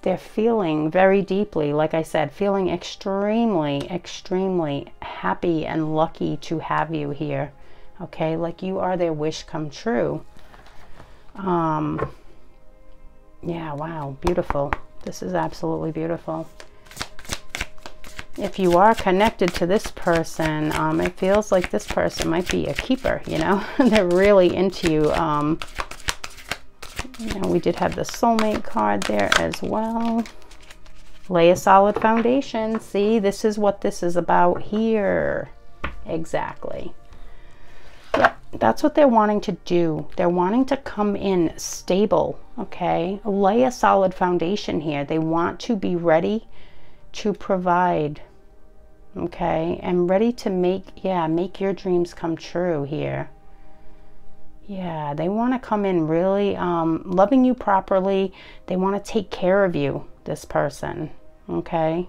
They're feeling very deeply, like I said, feeling extremely, extremely happy and lucky to have you here. Okay, like you are their wish come true. Yeah, wow, beautiful. This is absolutely beautiful. If you are connected to this person, it feels like this person might be a keeper, you know? They're really into you. You know, we did have the soulmate card there as well. Lay a solid foundation. See, this is what this is about here. Exactly. Yep, that's what they're wanting to do. They're wanting to come in stable, okay? Lay a solid foundation here. They want to be ready to provide, okay? And ready to make your dreams come true here. Yeah, they want to come in really loving you properly. They want to take care of you, this person, okay?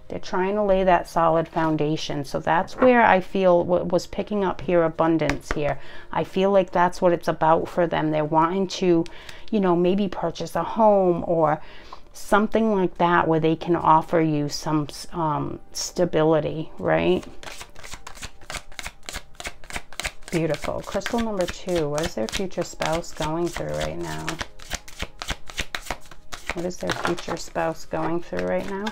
They're trying to lay that solid foundation. So that's where I feel what was picking up here, abundance here. I feel like that's what it's about for them. They're wanting to, you know, maybe purchase a home or something like that where they can offer you some stability, right? Beautiful. Crystal number 2. What is their future spouse going through right now? What is their future spouse going through right now?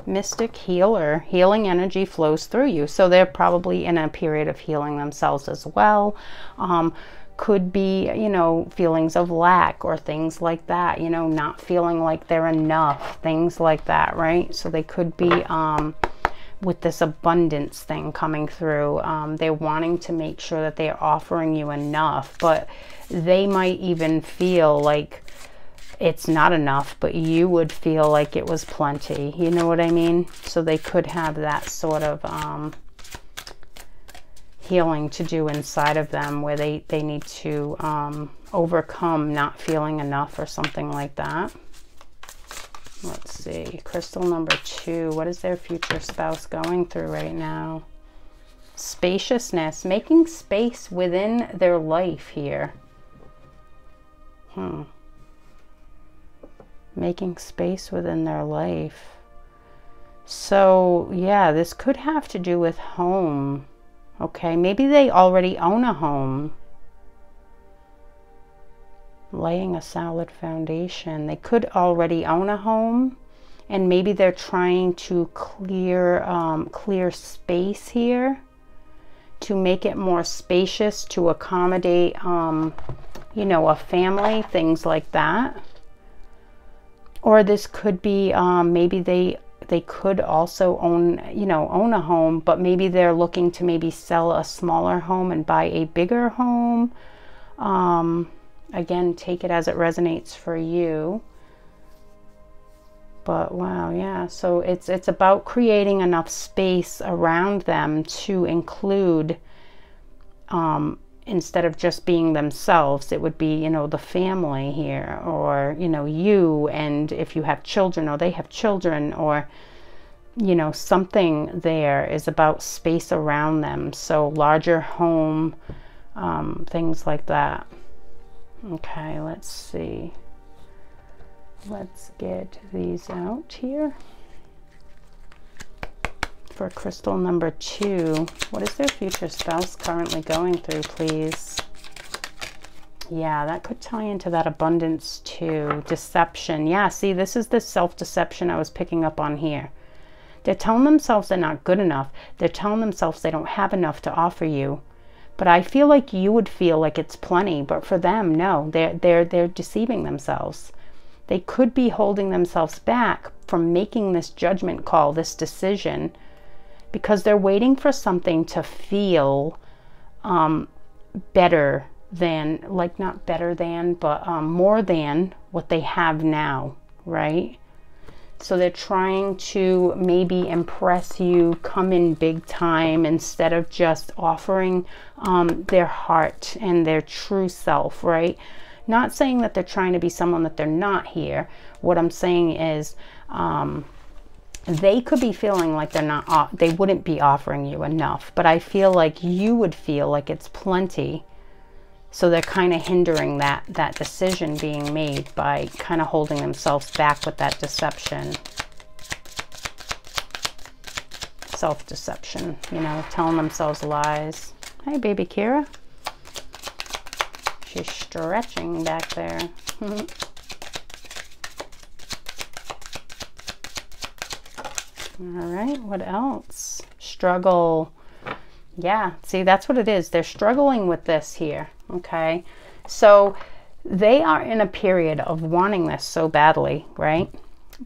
Mystic healer. Healing energy flows through you. So they're probably in a period of healing themselves as well. Could be, you know, feelings of lack or things like that, you know, not feeling like they're enough, things like that, right? So they could be with this abundance thing coming through. They're wanting to make sure that they're offering you enough, but they might even feel like it's not enough, but you would feel like it was plenty. You know what I mean? So they could have that sort of healing to do inside of them where they need to overcome not feeling enough or something like that. Let's see. Crystal number 2. What is their future spouse going through right now? Spaciousness. Making space within their life here. Making space within their life. So yeah, this could have to do with home. Okay, maybe they already own a home. Laying a solid foundation. They could already own a home, and maybe they're trying to clear space here to make it more spacious to accommodate you know, a family, things like that. Or this could be maybe they could also own, you know, own a home, but maybe they're looking to maybe sell a smaller home and buy a bigger home. Again, take it as it resonates for you. But wow, yeah, so it's about creating enough space around them to include, instead of just being themselves, it would be, you know, the family here, or, you know, you, and if you have children or they have children, or, you know, something there is about space around them. So larger home, things like that. Okay, let's see. Let's get these out here. For crystal number 2, what is their future spouse currently going through, please? Yeah, that could tie into that abundance too. Deception. Yeah, see, this is the self-deception I was picking up on here. They're telling themselves they're not good enough. They're telling themselves they don't have enough to offer you. But I feel like you would feel like it's plenty, but for them, no, they're deceiving themselves. They could be holding themselves back from making this judgment call, this decision, because they're waiting for something to feel better than, like not better than, but more than what they have now, right? So they're trying to maybe impress you, come in big time, instead of just offering their heart and their true self, right? Not saying that they're trying to be someone that they're not here. What I'm saying is they could be feeling like they're not, they wouldn't be offering you enough, but I feel like you would feel like it's plenty. So they're kind of hindering that decision being made by kind of holding themselves back with that deception. Self-deception, you know, telling themselves lies. Hey, baby Kira. She's stretching back there. All right, what else? Struggle. Yeah, see, that's what it is. They're struggling with this here, okay? So they are in a period of wanting this so badly, right?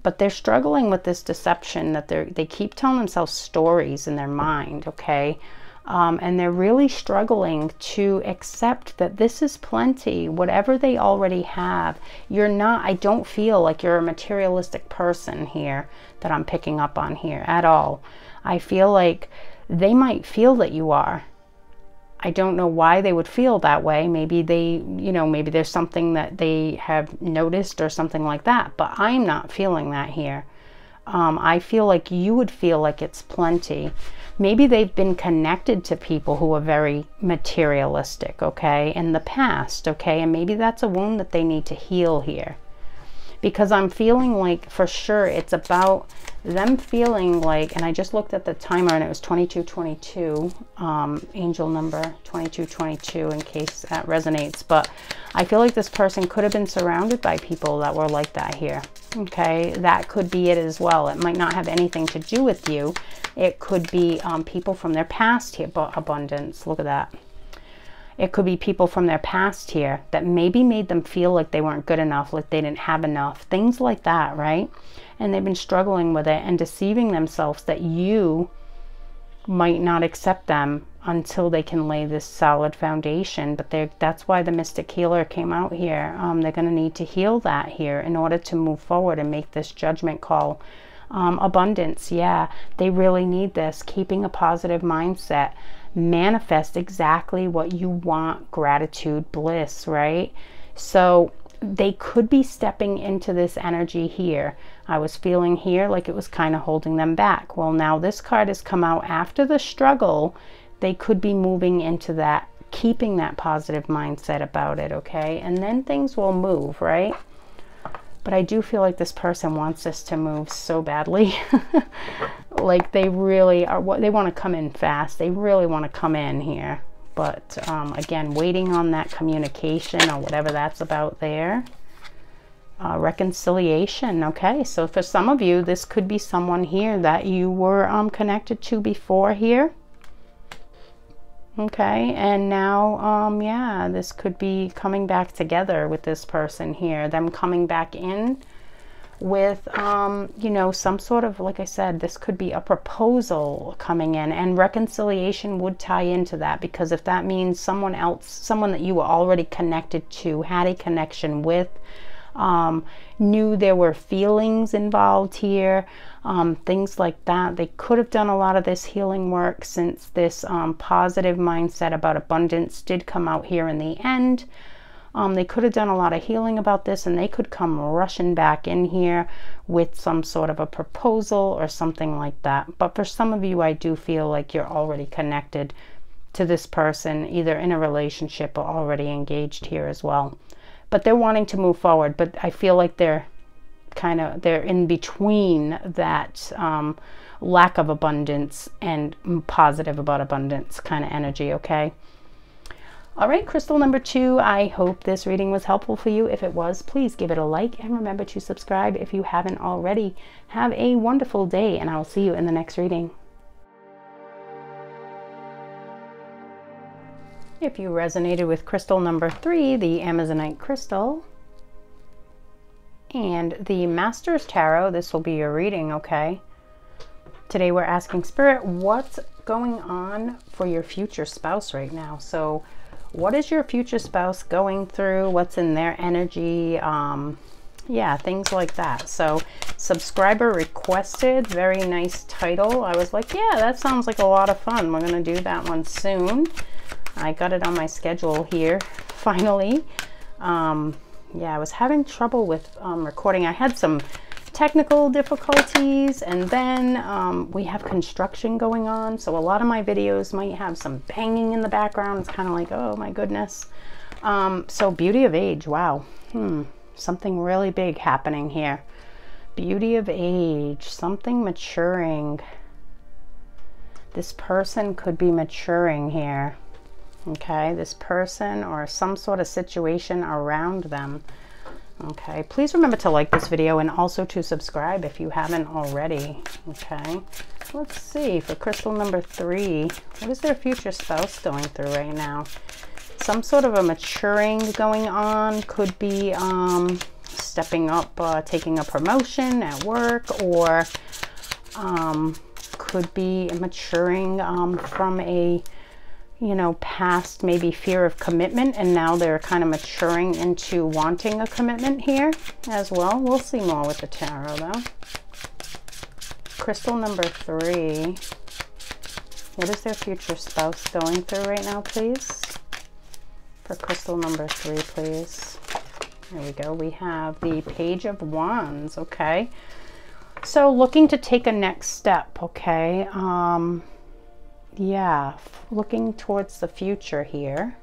But they're struggling with this deception that they keep telling themselves stories in their mind, okay? And they're really struggling to accept that this is plenty, whatever they already have. You're not, I don't feel like you're a materialistic person here that I'm picking up on here at all. I feel like they might feel that you are. I don't know why they would feel that way. Maybe they, you know, maybe there's something that they have noticed or something like that, but I'm not feeling that here. I feel like you would feel like it's plenty. Maybe they've been connected to people who are very materialistic, okay, in the past, okay, and maybe that's a wound that they need to heal here. Because I'm feeling like for sure it's about them feeling like, and I just looked at the timer and it was 2222, angel number 2222, in case that resonates. But I feel like this person could have been surrounded by people that were like that here. Okay, that could be it as well. It might not have anything to do with you. It could be people from their past here. Abundance, look at that. It could be people from their past here that maybe made them feel like they weren't good enough, like they didn't have enough, things like that, right? And they've been struggling with it and deceiving themselves that you might not accept them until they can lay this solid foundation. But that's why the mystic healer came out here. They're going to need to heal that here in order to move forward and make this judgment call. Abundance, yeah, they really need this. Keeping a positive mindset. Manifest exactly what you want. Gratitude, bliss, right? So they could be stepping into this energy here. I was feeling here like it was kind of holding them back. Well, now this card has come out after the struggle. They could be moving into that, keeping that positive mindset about it, okay? And then things will move, right? But I do feel like this person wants this to move so badly. Like they really are, they want to come in fast. They really want to come in here. But again, waiting on that communication or whatever that's about there. Reconciliation. Okay, so for some of you, this could be someone here that you were connected to before here. Okay, and now, yeah, this could be coming back together with this person here. Them coming back in with, you know, some sort of, like I said, this could be a proposal coming in, and reconciliation would tie into that, because if that means someone else, someone that you were already connected to, had a connection with, knew there were feelings involved here, things like that. They could have done a lot of this healing work, since this positive mindset about abundance did come out here in the end. They could have done a lot of healing about this, and they could come rushing back in here with some sort of a proposal or something like that. But for some of you, I do feel like you're already connected to this person, either in a relationship or already engaged here as well. But they're wanting to move forward, but I feel like they're in between that lack of abundance and positive about abundance kind of energy, okay? All right, crystal number 2, I hope this reading was helpful for you. If it was, please give it a like, and remember to subscribe if you haven't already. Have a wonderful day, and I will see you in the next reading. If you resonated with crystal number 3, the Amazonite crystal, And the Master's Tarot, this will be your reading, okay? Today we're asking Spirit, what's going on for your future spouse right now? So what is your future spouse going through? What's in their energy? Yeah, things like that. So subscriber requested, very nice title. I was like, yeah, that sounds like a lot of fun. We're going to do that one soon. I got it on my schedule here, finally. Yeah, I was having trouble with recording. I had some technical difficulties, and then we have construction going on, so a lot of my videos might have some banging in the background. It's kind of like, oh my goodness. So beauty of age, wow. Something really big happening here. Beauty of age, something maturing. This person could be maturing here. Okay, this person or some sort of situation around them. Okay, please remember to like this video and also to subscribe if you haven't already. Okay, let's see for crystal number 3, what is their future spouse going through right now? Some sort of a maturing going on. Could be stepping up, taking a promotion at work, or could be maturing from a, you know, past maybe fear of commitment, and now they're kind of maturing into wanting a commitment here as well. We'll see more with the tarot though. Crystal number 3, what is their future spouse going through right now, please? For crystal number 3, please. There we go. We have the Page of Wands. Okay, so looking to take a next step. Okay, yeah, looking towards the future here.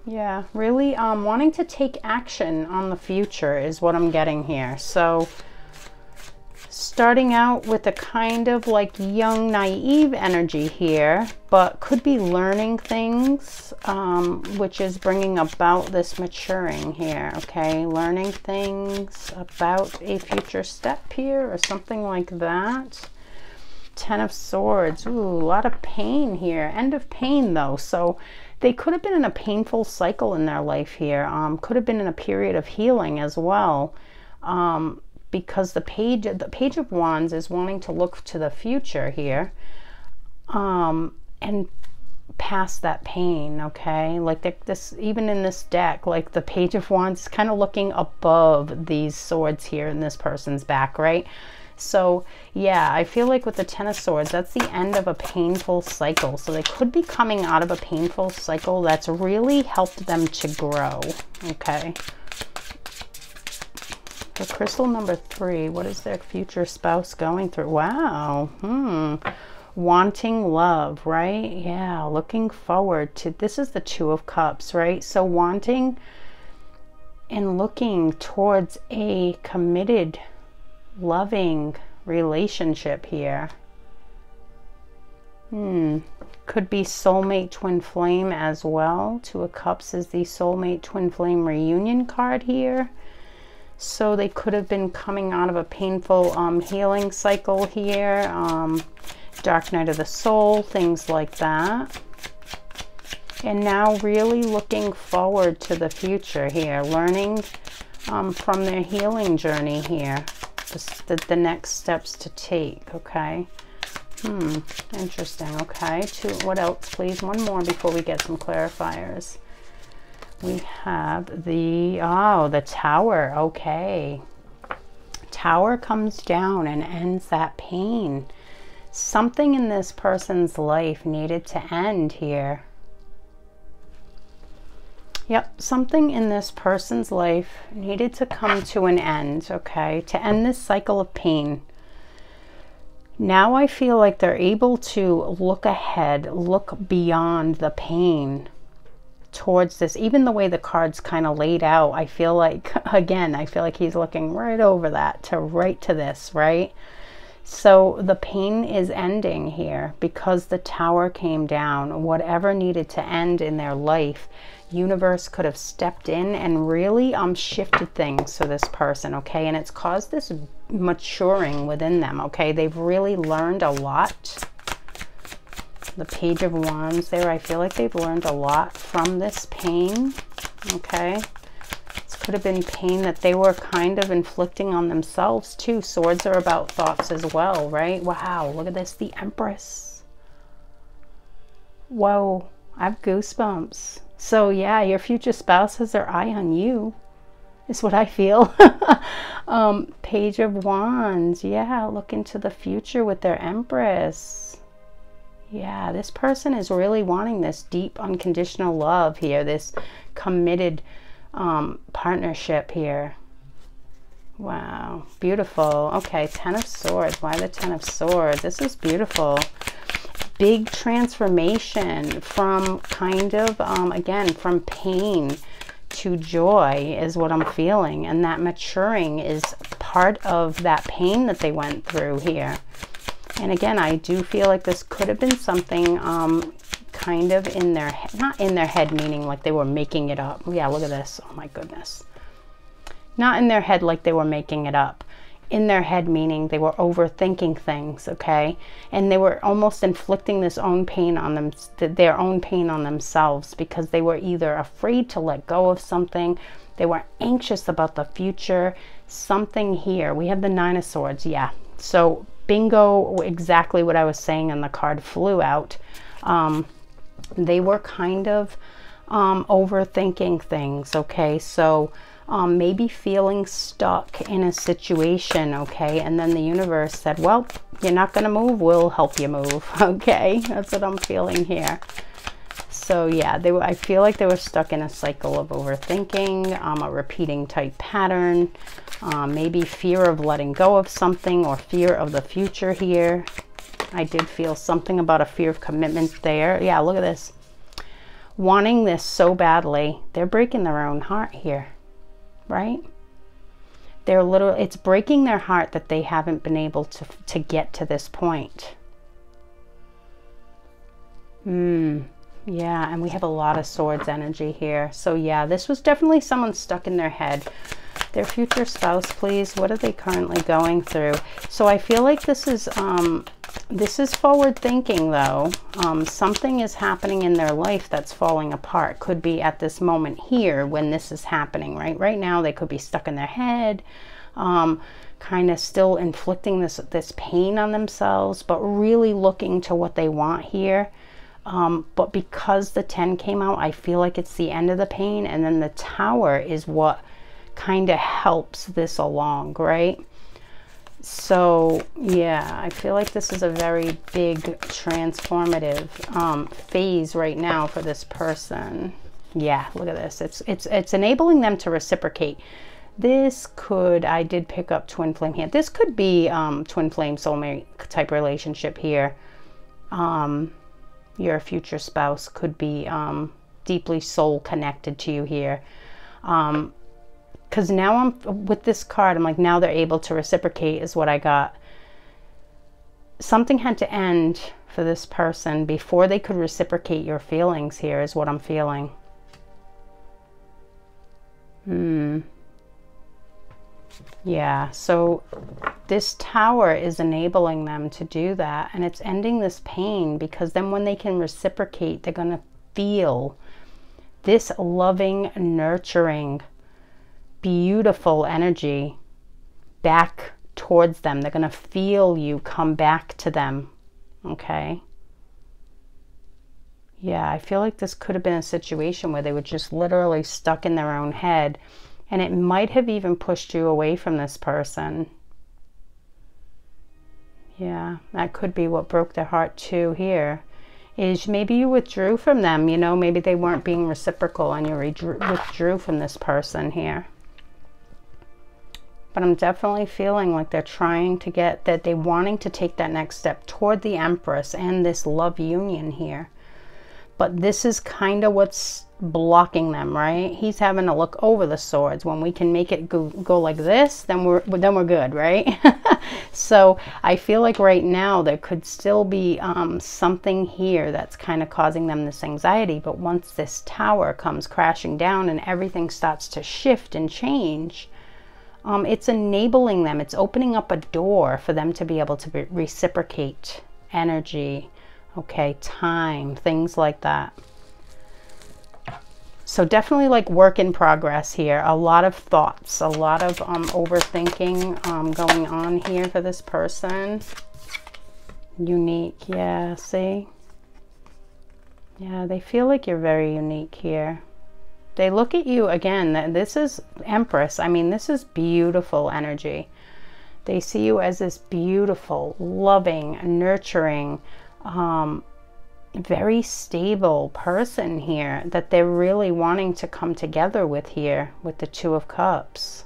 Yeah, really wanting to take action on the future is what I'm getting here. So starting out with a kind of like young, naive energy here, but could be learning things, which is bringing about this maturing here. Okay, learning things about a future step here or something like that. 10 of Swords. Ooh, a lot of pain here. End of pain though. So they could have been in a painful cycle in their life here. Could have been in a period of healing as well. Because the Page of Wands is wanting to look to the future here. And past that pain, okay? Like this, even in this deck, like the Page of Wands is kind of looking above these swords here in this person's back, right? So yeah, I feel like with the 10 of Swords, that's the end of a painful cycle. So they could be coming out of a painful cycle that's really helped them to grow. Okay. For crystal number 3, what is their future spouse going through? Wow. Wanting love, right? Yeah, looking forward to, this is the 2 of Cups, right? So wanting and looking towards a committed, loving relationship here. Could be soulmate twin flame as well. 2 of Cups is the soulmate twin flame reunion card here. So they could have been coming out of a painful healing cycle here. Dark night of the soul, things like that. And now really looking forward to the future here. Learning from their healing journey here. The next steps to take, okay? Interesting, okay. What else, please? One more before we get some clarifiers. We have the Tower, okay. Tower comes down and ends that pain. Something in this person's life needed to end here. Yep, something in this person's life needed to come to an end, okay, to end this cycle of pain. Now I feel like they're able to look ahead, look beyond the pain towards this. Even the way the card's kind of laid out, I feel like, again, I feel like he's looking right over that to right to this, right? So the pain is ending here because the Tower came down. Whatever needed to end in their life, universe could have stepped in and really shifted things for this person, okay? And it's caused this maturing within them, okay? They've really learned a lot. The Page of Wands there, I feel like they've learned a lot from this pain, okay? could have been pain that they were kind of inflicting on themselves too. Swords are about thoughts as well, right? Wow, look at this, the Empress. Whoa, I have goosebumps. So yeah, your future spouse has their eye on you, is what I feel. Page of Wands. Yeah, look into the future with their Empress. Yeah, this person is really wanting this deep unconditional love here, this committed partnership here. Wow, beautiful. Okay, Ten of Swords. Why the Ten of Swords? This is beautiful. Big transformation from kind of, again, from pain to joy is what I'm feeling. And that maturing is part of that pain that they went through here. And again, I do feel like this could have been something kind of in their head, not in their head, meaning like they were making it up. Yeah, look at this. Oh my goodness. Not in their head like they were making it up. In their head, meaning they were overthinking things, okay? And they were almost inflicting this own pain on them, their own pain on themselves, because they were either afraid to let go of something, they were anxious about the future, something here. We have the Nine of Swords, yeah. So bingo, exactly what I was saying, and the card flew out. They were kind of overthinking things, okay? So maybe feeling stuck in a situation, okay? And then the universe said, well, you're not going to move, we'll help you move, okay? That's what I'm feeling here. So yeah, I feel like they were stuck in a cycle of overthinking, a repeating type pattern, maybe fear of letting go of something or fear of the future here. I did feel something about a fear of commitment there. Yeah, look at this. Wanting this so badly, they're breaking their own heart here, right? They're literally, it's breaking their heart that they haven't been able to get to this point. Yeah, and we have a lot of Swords energy here. So yeah, this was definitely someone stuck in their head. Their future spouse, please. What are they currently going through? So I feel like this is forward thinking though. Something is happening in their life that's falling apart. Could be at this moment here when this is happening, right? Right now they could be stuck in their head, kind of still inflicting this pain on themselves, but really looking to what they want here. But because the 10 came out, I feel like it's the end of the pain, and then the Tower is what kind of helps this along, right? So yeah, I feel like this is a very big transformative phase right now for this person. Yeah, look at this. It's enabling them to reciprocate. This could, I did pick up twin flame here. This could be twin flame soulmate type relationship here. Your future spouse could be deeply soul connected to you here. Because now I'm with this card, I'm like, now they're able to reciprocate is what I got. Something had to end for this person before they could reciprocate your feelings here is what I'm feeling. Yeah, so this Tower is enabling them to do that, and it's ending this pain, because then when they can reciprocate, they're going to feel this loving, nurturing, beautiful energy back towards them. They're going to feel you come back to them, okay? Yeah, I feel like this could have been a situation where they were just literally stuck in their own head, and it might have even pushed you away from this person. Yeah, that could be what broke their heart too here, is maybe you withdrew from them, you know, maybe they weren't being reciprocal and you withdrew from this person here. But I'm definitely feeling like they're trying to get, that they're wanting to take that next step toward the Empress and this love union here. But this is kind of what's blocking them, right? He's having to look over the swords. When we can make it go like this, then we're good, right? So I feel like right now there could still be something here that's kind of causing them this anxiety. But once this Tower comes crashing down and everything starts to shift and change, it's enabling them. It's opening up a door for them to be able to reciprocate energy, okay, time, things like that. So definitely like work in progress here. A lot of thoughts, a lot of overthinking going on here for this person. Unique, yeah, see? Yeah, they feel like you're very unique here. They look at you, again, this is Empress. I mean, this is beautiful energy. They see you as this beautiful, loving, nurturing, very stable person here that they're really wanting to come together with here with the Two of Cups.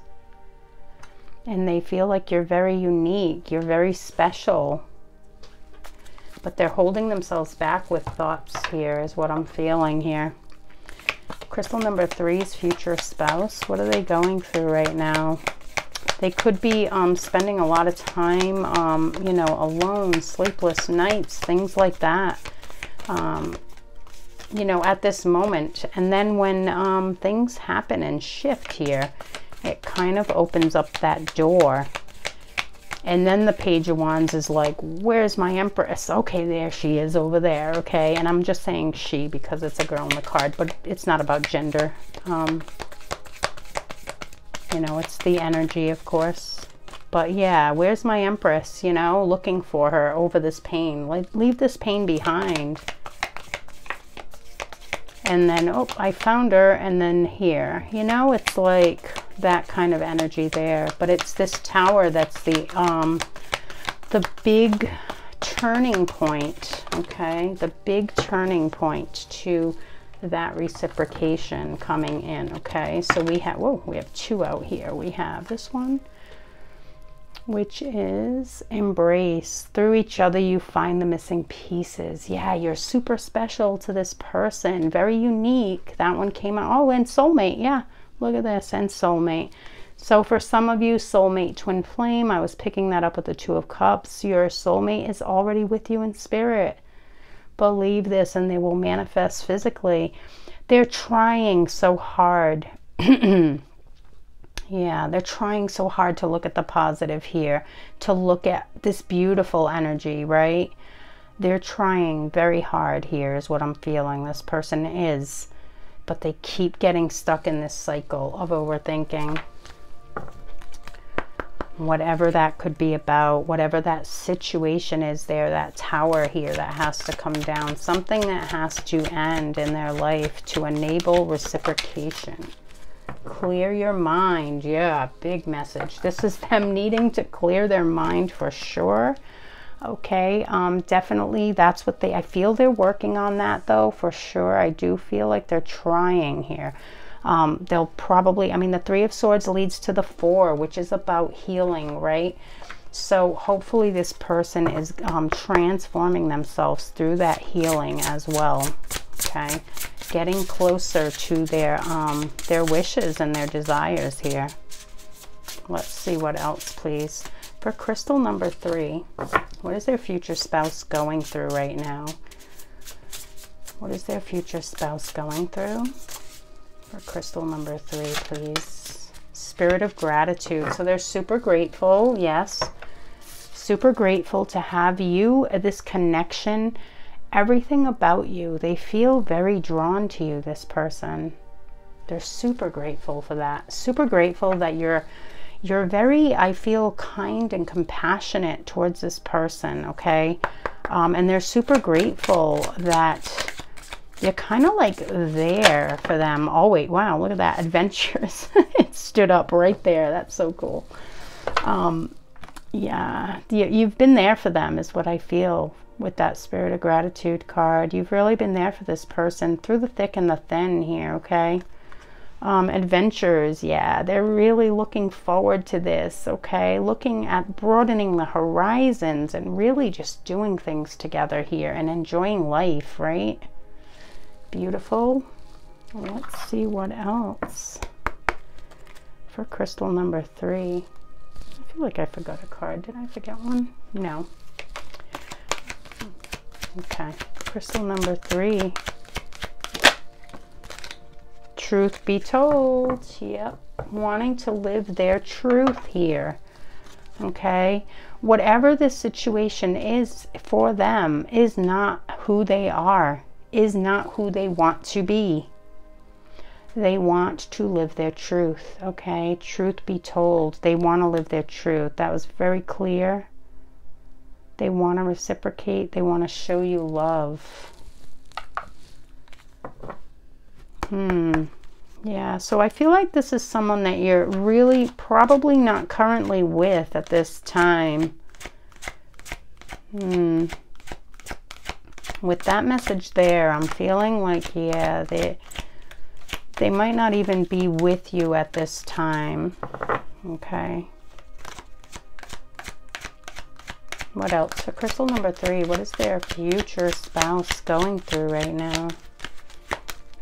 And they feel like you're very unique, you're very special. But they're holding themselves back with thoughts here is what I'm feeling here. Crystal number 3's future spouse. What are they going through right now? They could be spending a lot of time, you know, alone, sleepless nights, things like that. You know, at this moment. And then when things happen and shift here, it kind of opens up that door. And then the Page of Wands is like, where's my Empress? Okay, there she is over there. Okay, and I'm just saying she because it's a girl in the card, but it's not about gender. You know, it's the energy, of course. But yeah, where's my Empress? You know, looking for her over this pain. Like, leave this pain behind. And then, oh, I found her, and then here. You know, it's like that kind of energy there. But it's this Tower that's the big turning point, okay? The big turning point to that reciprocation coming in, okay? So we have, whoa, we have 2 out here. We have this one, which is embrace. Through each other you find the missing pieces. Yeah, you're super special to this person, very unique. That one came out. Oh, and soulmate. Yeah, look at this, and soulmate. So for some of you, soulmate, twin flame, I was picking that up with the 2 of Cups. Your soulmate is already with you in spirit. Believe this and they will manifest physically. They're trying so hard. Yeah, they're trying so hard to look at the positive here, to look at this beautiful energy, right? They're trying very hard here is what I'm feeling. This person is, but they keep getting stuck in this cycle of overthinking. Whatever that could be about, whatever that situation is there, that Tower here that has to come down, something that has to end in their life to enable reciprocation. Clear your mind. Yeah, big message. This is them needing to clear their mind for sure. Okay, definitely that's what I feel they're working on that though, for sure. I do feel like they're trying here. They'll probably, I mean, the 3 of Swords leads to the 4, which is about healing, right? So hopefully this person is transforming themselves through that healing as well. Okay, getting closer to their wishes and their desires here. Let's see what else, please. For crystal number 3, what is their future spouse going through right now? What is their future spouse going through? For crystal number 3, please. Spirit of gratitude. So they're super grateful, yes. Super grateful to have you, this connection, everything about you. They feel very drawn to you, this person. They're super grateful for that. Super grateful that you're very, I feel, kind and compassionate towards this person, okay? And they're super grateful that you're kind of like there for them. Oh, wait, wow, look at that. Adventures. It stood up right there. That's so cool. Yeah, you've been there for them is what I feel with that Spirit of Gratitude card. You've really been there for this person through the thick and the thin here, okay? Adventures, yeah, they're really looking forward to this, okay? Looking at broadening the horizons and really just doing things together here and enjoying life, right? Beautiful. Let's see what else. For crystal number 3. I feel like I forgot a card. Did I forget one? No. Okay. Crystal number 3. Truth be told. Yep. Wanting to live their truth here. Okay. Whatever this situation is for them is not who they are. Is not who they want to be. They want to live their truth, okay? Truth be told, they want to live their truth. That was very clear. They want to reciprocate. They want to show you love. Yeah, so I feel like this is someone that you're really probably not currently with at this time. With that message there, I'm feeling like, yeah, they might not even be with you at this time. Okay. What else? For crystal number 3, what is their future spouse going through right now?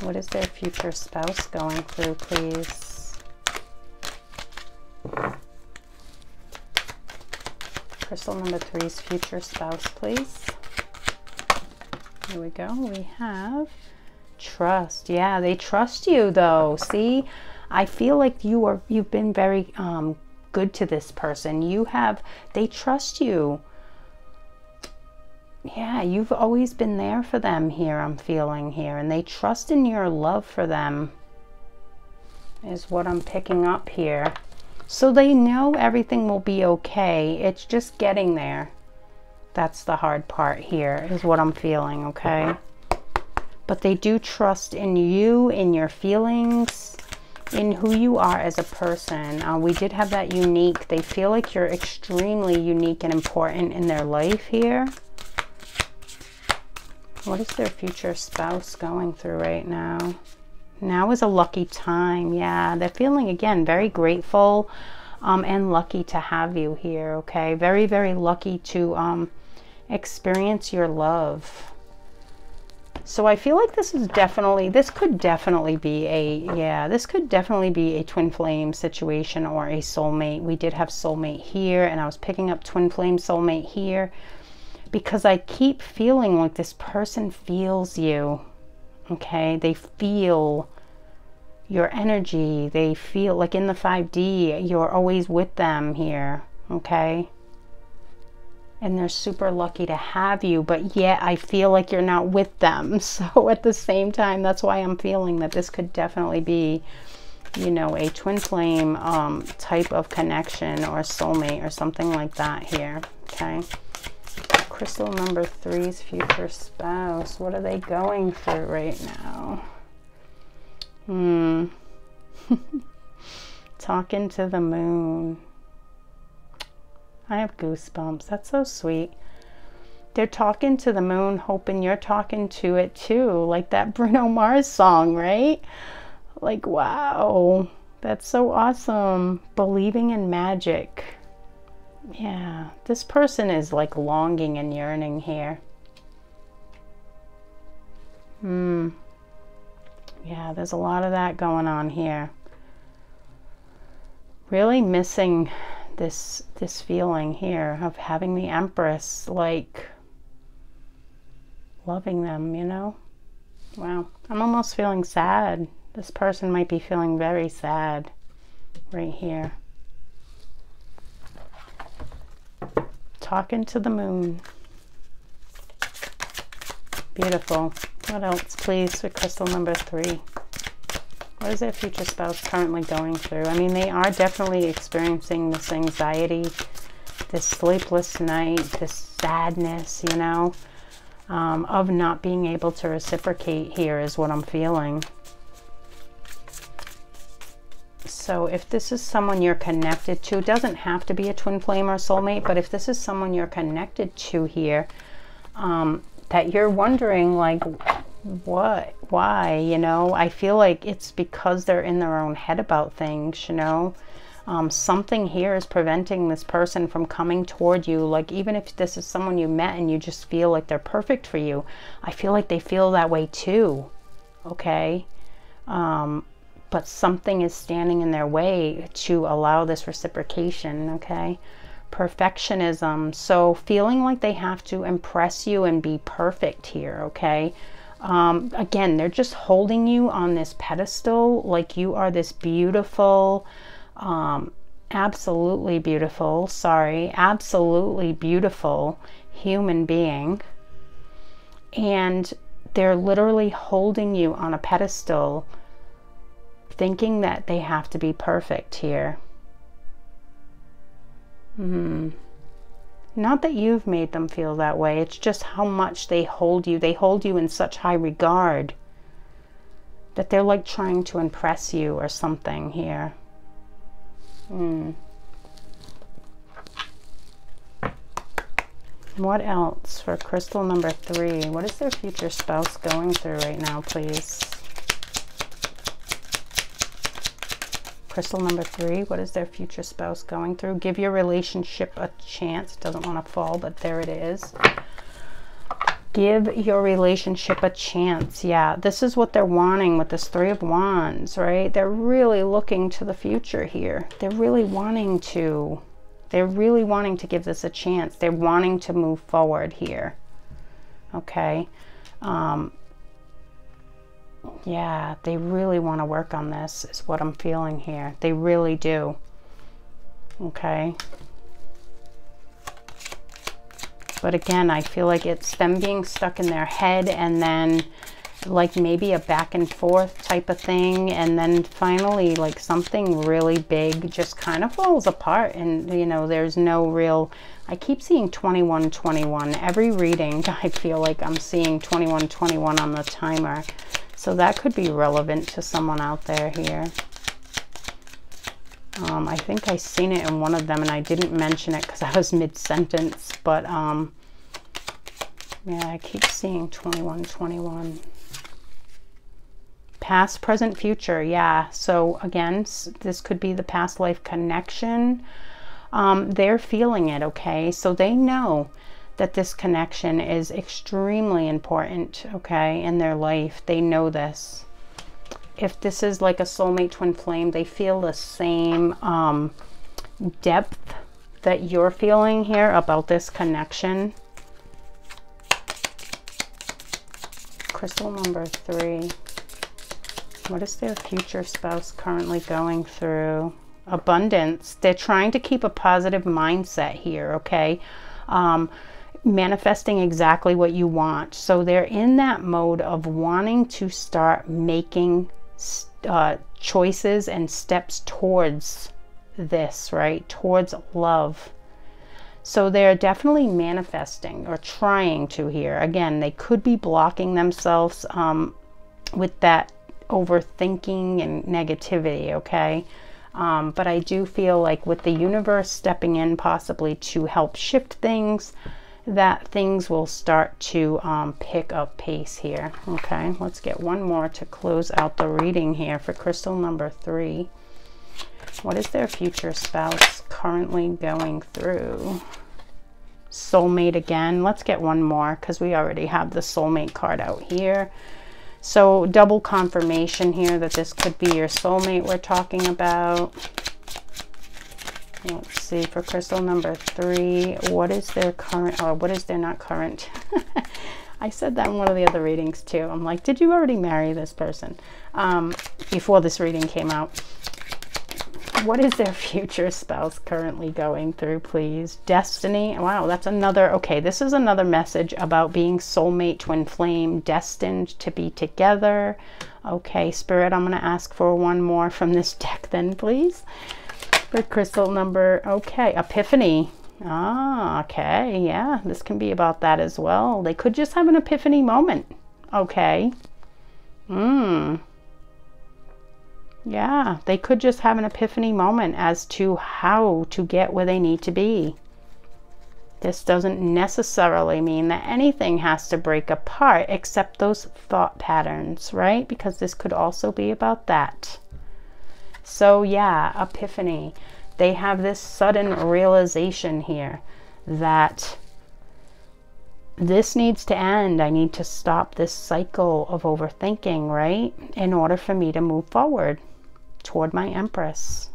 What is their future spouse going through, please? Crystal number 3's future spouse, please. Here we go. We have trust. Yeah, they trust you though. See, I feel like you've been very good to this person. They trust you. Yeah, you've always been there for them here, I'm feeling here. And they trust in your love for them, is what I'm picking up here. So they know everything will be okay. It's just getting there. That's the hard part here, is what I'm feeling, okay? But they do trust in you, in your feelings, in who you are as a person. We did have that unique. They feel like you're extremely unique and important in their life here. What is their future spouse going through right now? Now is a lucky time. Yeah, they're feeling, again, very grateful and lucky to have you here, okay? Very, very lucky to experience your love. So I feel like this could definitely be a twin flame situation or a soulmate. We did have soulmate here, and I was picking up twin flame soulmate here, because I keep feeling like this person feels you, okay? They feel your energy. They feel like in the 5D, you're always with them here, okay? And they're super lucky to have you, but yet I feel like you're not with them. So at the same time, that's why I'm feeling that this could definitely be, you know, a twin flame type of connection or soulmate or something like that here, okay? Crystal number 3's future spouse. What are they going through right now? Talking to the moon. I have goosebumps. That's so sweet. They're talking to the moon, hoping you're talking to it too. Like that Bruno Mars song, right? Like, wow. That's so awesome. Believing in magic. Yeah, this person is like longing and yearning here. Yeah, there's a lot of that going on here. Really missing this feeling here of having the Empress, like loving them, you know? Wow, I'm almost feeling sad. This person might be feeling very sad right here. Talking to the moon. Beautiful. What else, please, for crystal number 3? What is their future spouse currently going through? I mean, they are definitely experiencing this anxiety, this sleepless night, this sadness, you know, of not being able to reciprocate here is what I'm feeling. So if this is someone you're connected to, it doesn't have to be a twin flame or soulmate, but if this is someone you're connected to here, that you're wondering, like, what, why, you know, I feel like it's because they're in their own head about things, you know. Something here is preventing this person from coming toward you. Like, even if this is someone you met and you just feel like they're perfect for you, I feel like they feel that way too, okay? But something is standing in their way to allow this reciprocation, okay? Perfectionism. So feeling like they have to impress you and be perfect here, okay? Again, they're just holding you on this pedestal like you are this beautiful, absolutely beautiful human being. And they're literally holding you on a pedestal thinking that they have to be perfect here. Not that you've made them feel that way. It's just how much they hold you. They hold you in such high regard that they're like trying to impress you or something here. What else for crystal number 3? What is their future spouse going through right now, please? Crystal number 3, what is their future spouse going through? Give your relationship a chance. It doesn't want to fall, but there it is. Give your relationship a chance. Yeah, this is what they're wanting with this 3 of Wands, right? They're really looking to the future here. They're really wanting to. They're really wanting to give this a chance. They're wanting to move forward here. Okay. Yeah, they really want to work on this is what I'm feeling here. They really do. Okay. But again, I feel like it's them being stuck in their head and then like maybe a back and forth type of thing. And then finally like something really big just kind of falls apart. And, you know, there's no real, I keep seeing 2121. Every reading, I feel like I'm seeing 2121 on the timer. So that could be relevant to someone out there here. I think I seen it in one of them and I didn't mention it because I was mid-sentence. But yeah, I keep seeing 2121. Past, present, future. Yeah. So again, this could be the past life connection. They're feeling it, okay? So they know that this connection is extremely important, okay, in their life. They know this. If this is like a soulmate twin flame, they feel the same depth that you're feeling here about this connection. Crystal number 3. What is their future spouse currently going through? Abundance. They're trying to keep a positive mindset here, okay? Manifesting exactly what you want. So they're in that mode of wanting to start making choices and steps towards this, right? Towards love. So they're definitely manifesting or trying to here. Again, they could be blocking themselves with that overthinking and negativity, okay? But I do feel like with the universe stepping in possibly to help shift things, that things will start to pick up pace here. Okay, let's get one more to close out the reading here for crystal number 3. What is their future spouse currently going through? Soulmate again. Let's get one more because we already have the soulmate card out here. So double confirmation here that this could be your soulmate we're talking about. Let's see, for crystal number 3, what is their current, or what is their not current? I said that in one of the other readings too. I'm like, did you already marry this person? Before this reading came out. What is their future spouse currently going through, please? Destiny. Wow, that's another, okay, this is another message about being soulmate, twin flame, destined to be together. Okay, Spirit, I'm going to ask for one more from this deck then, please. For crystal number, okay, epiphany. Ah, okay, yeah, this can be about that as well. They could just have an epiphany moment. Okay. Yeah, they could just have an epiphany moment as to how to get where they need to be. This doesn't necessarily mean that anything has to break apart except those thought patterns, right? Because this could also be about that. So yeah, epiphany. They have this sudden realization here that this needs to end. I need to stop this cycle of overthinking, right? In order for me to move forward toward my Empress.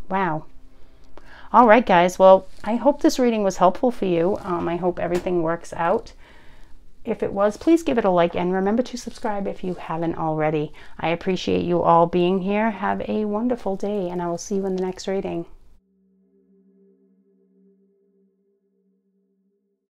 Wow. All right, guys. Well, I hope this reading was helpful for you. I hope everything works out. If it was, please give it a like and remember to subscribe if you haven't already. I appreciate you all being here. Have a wonderful day and I will see you in the next reading.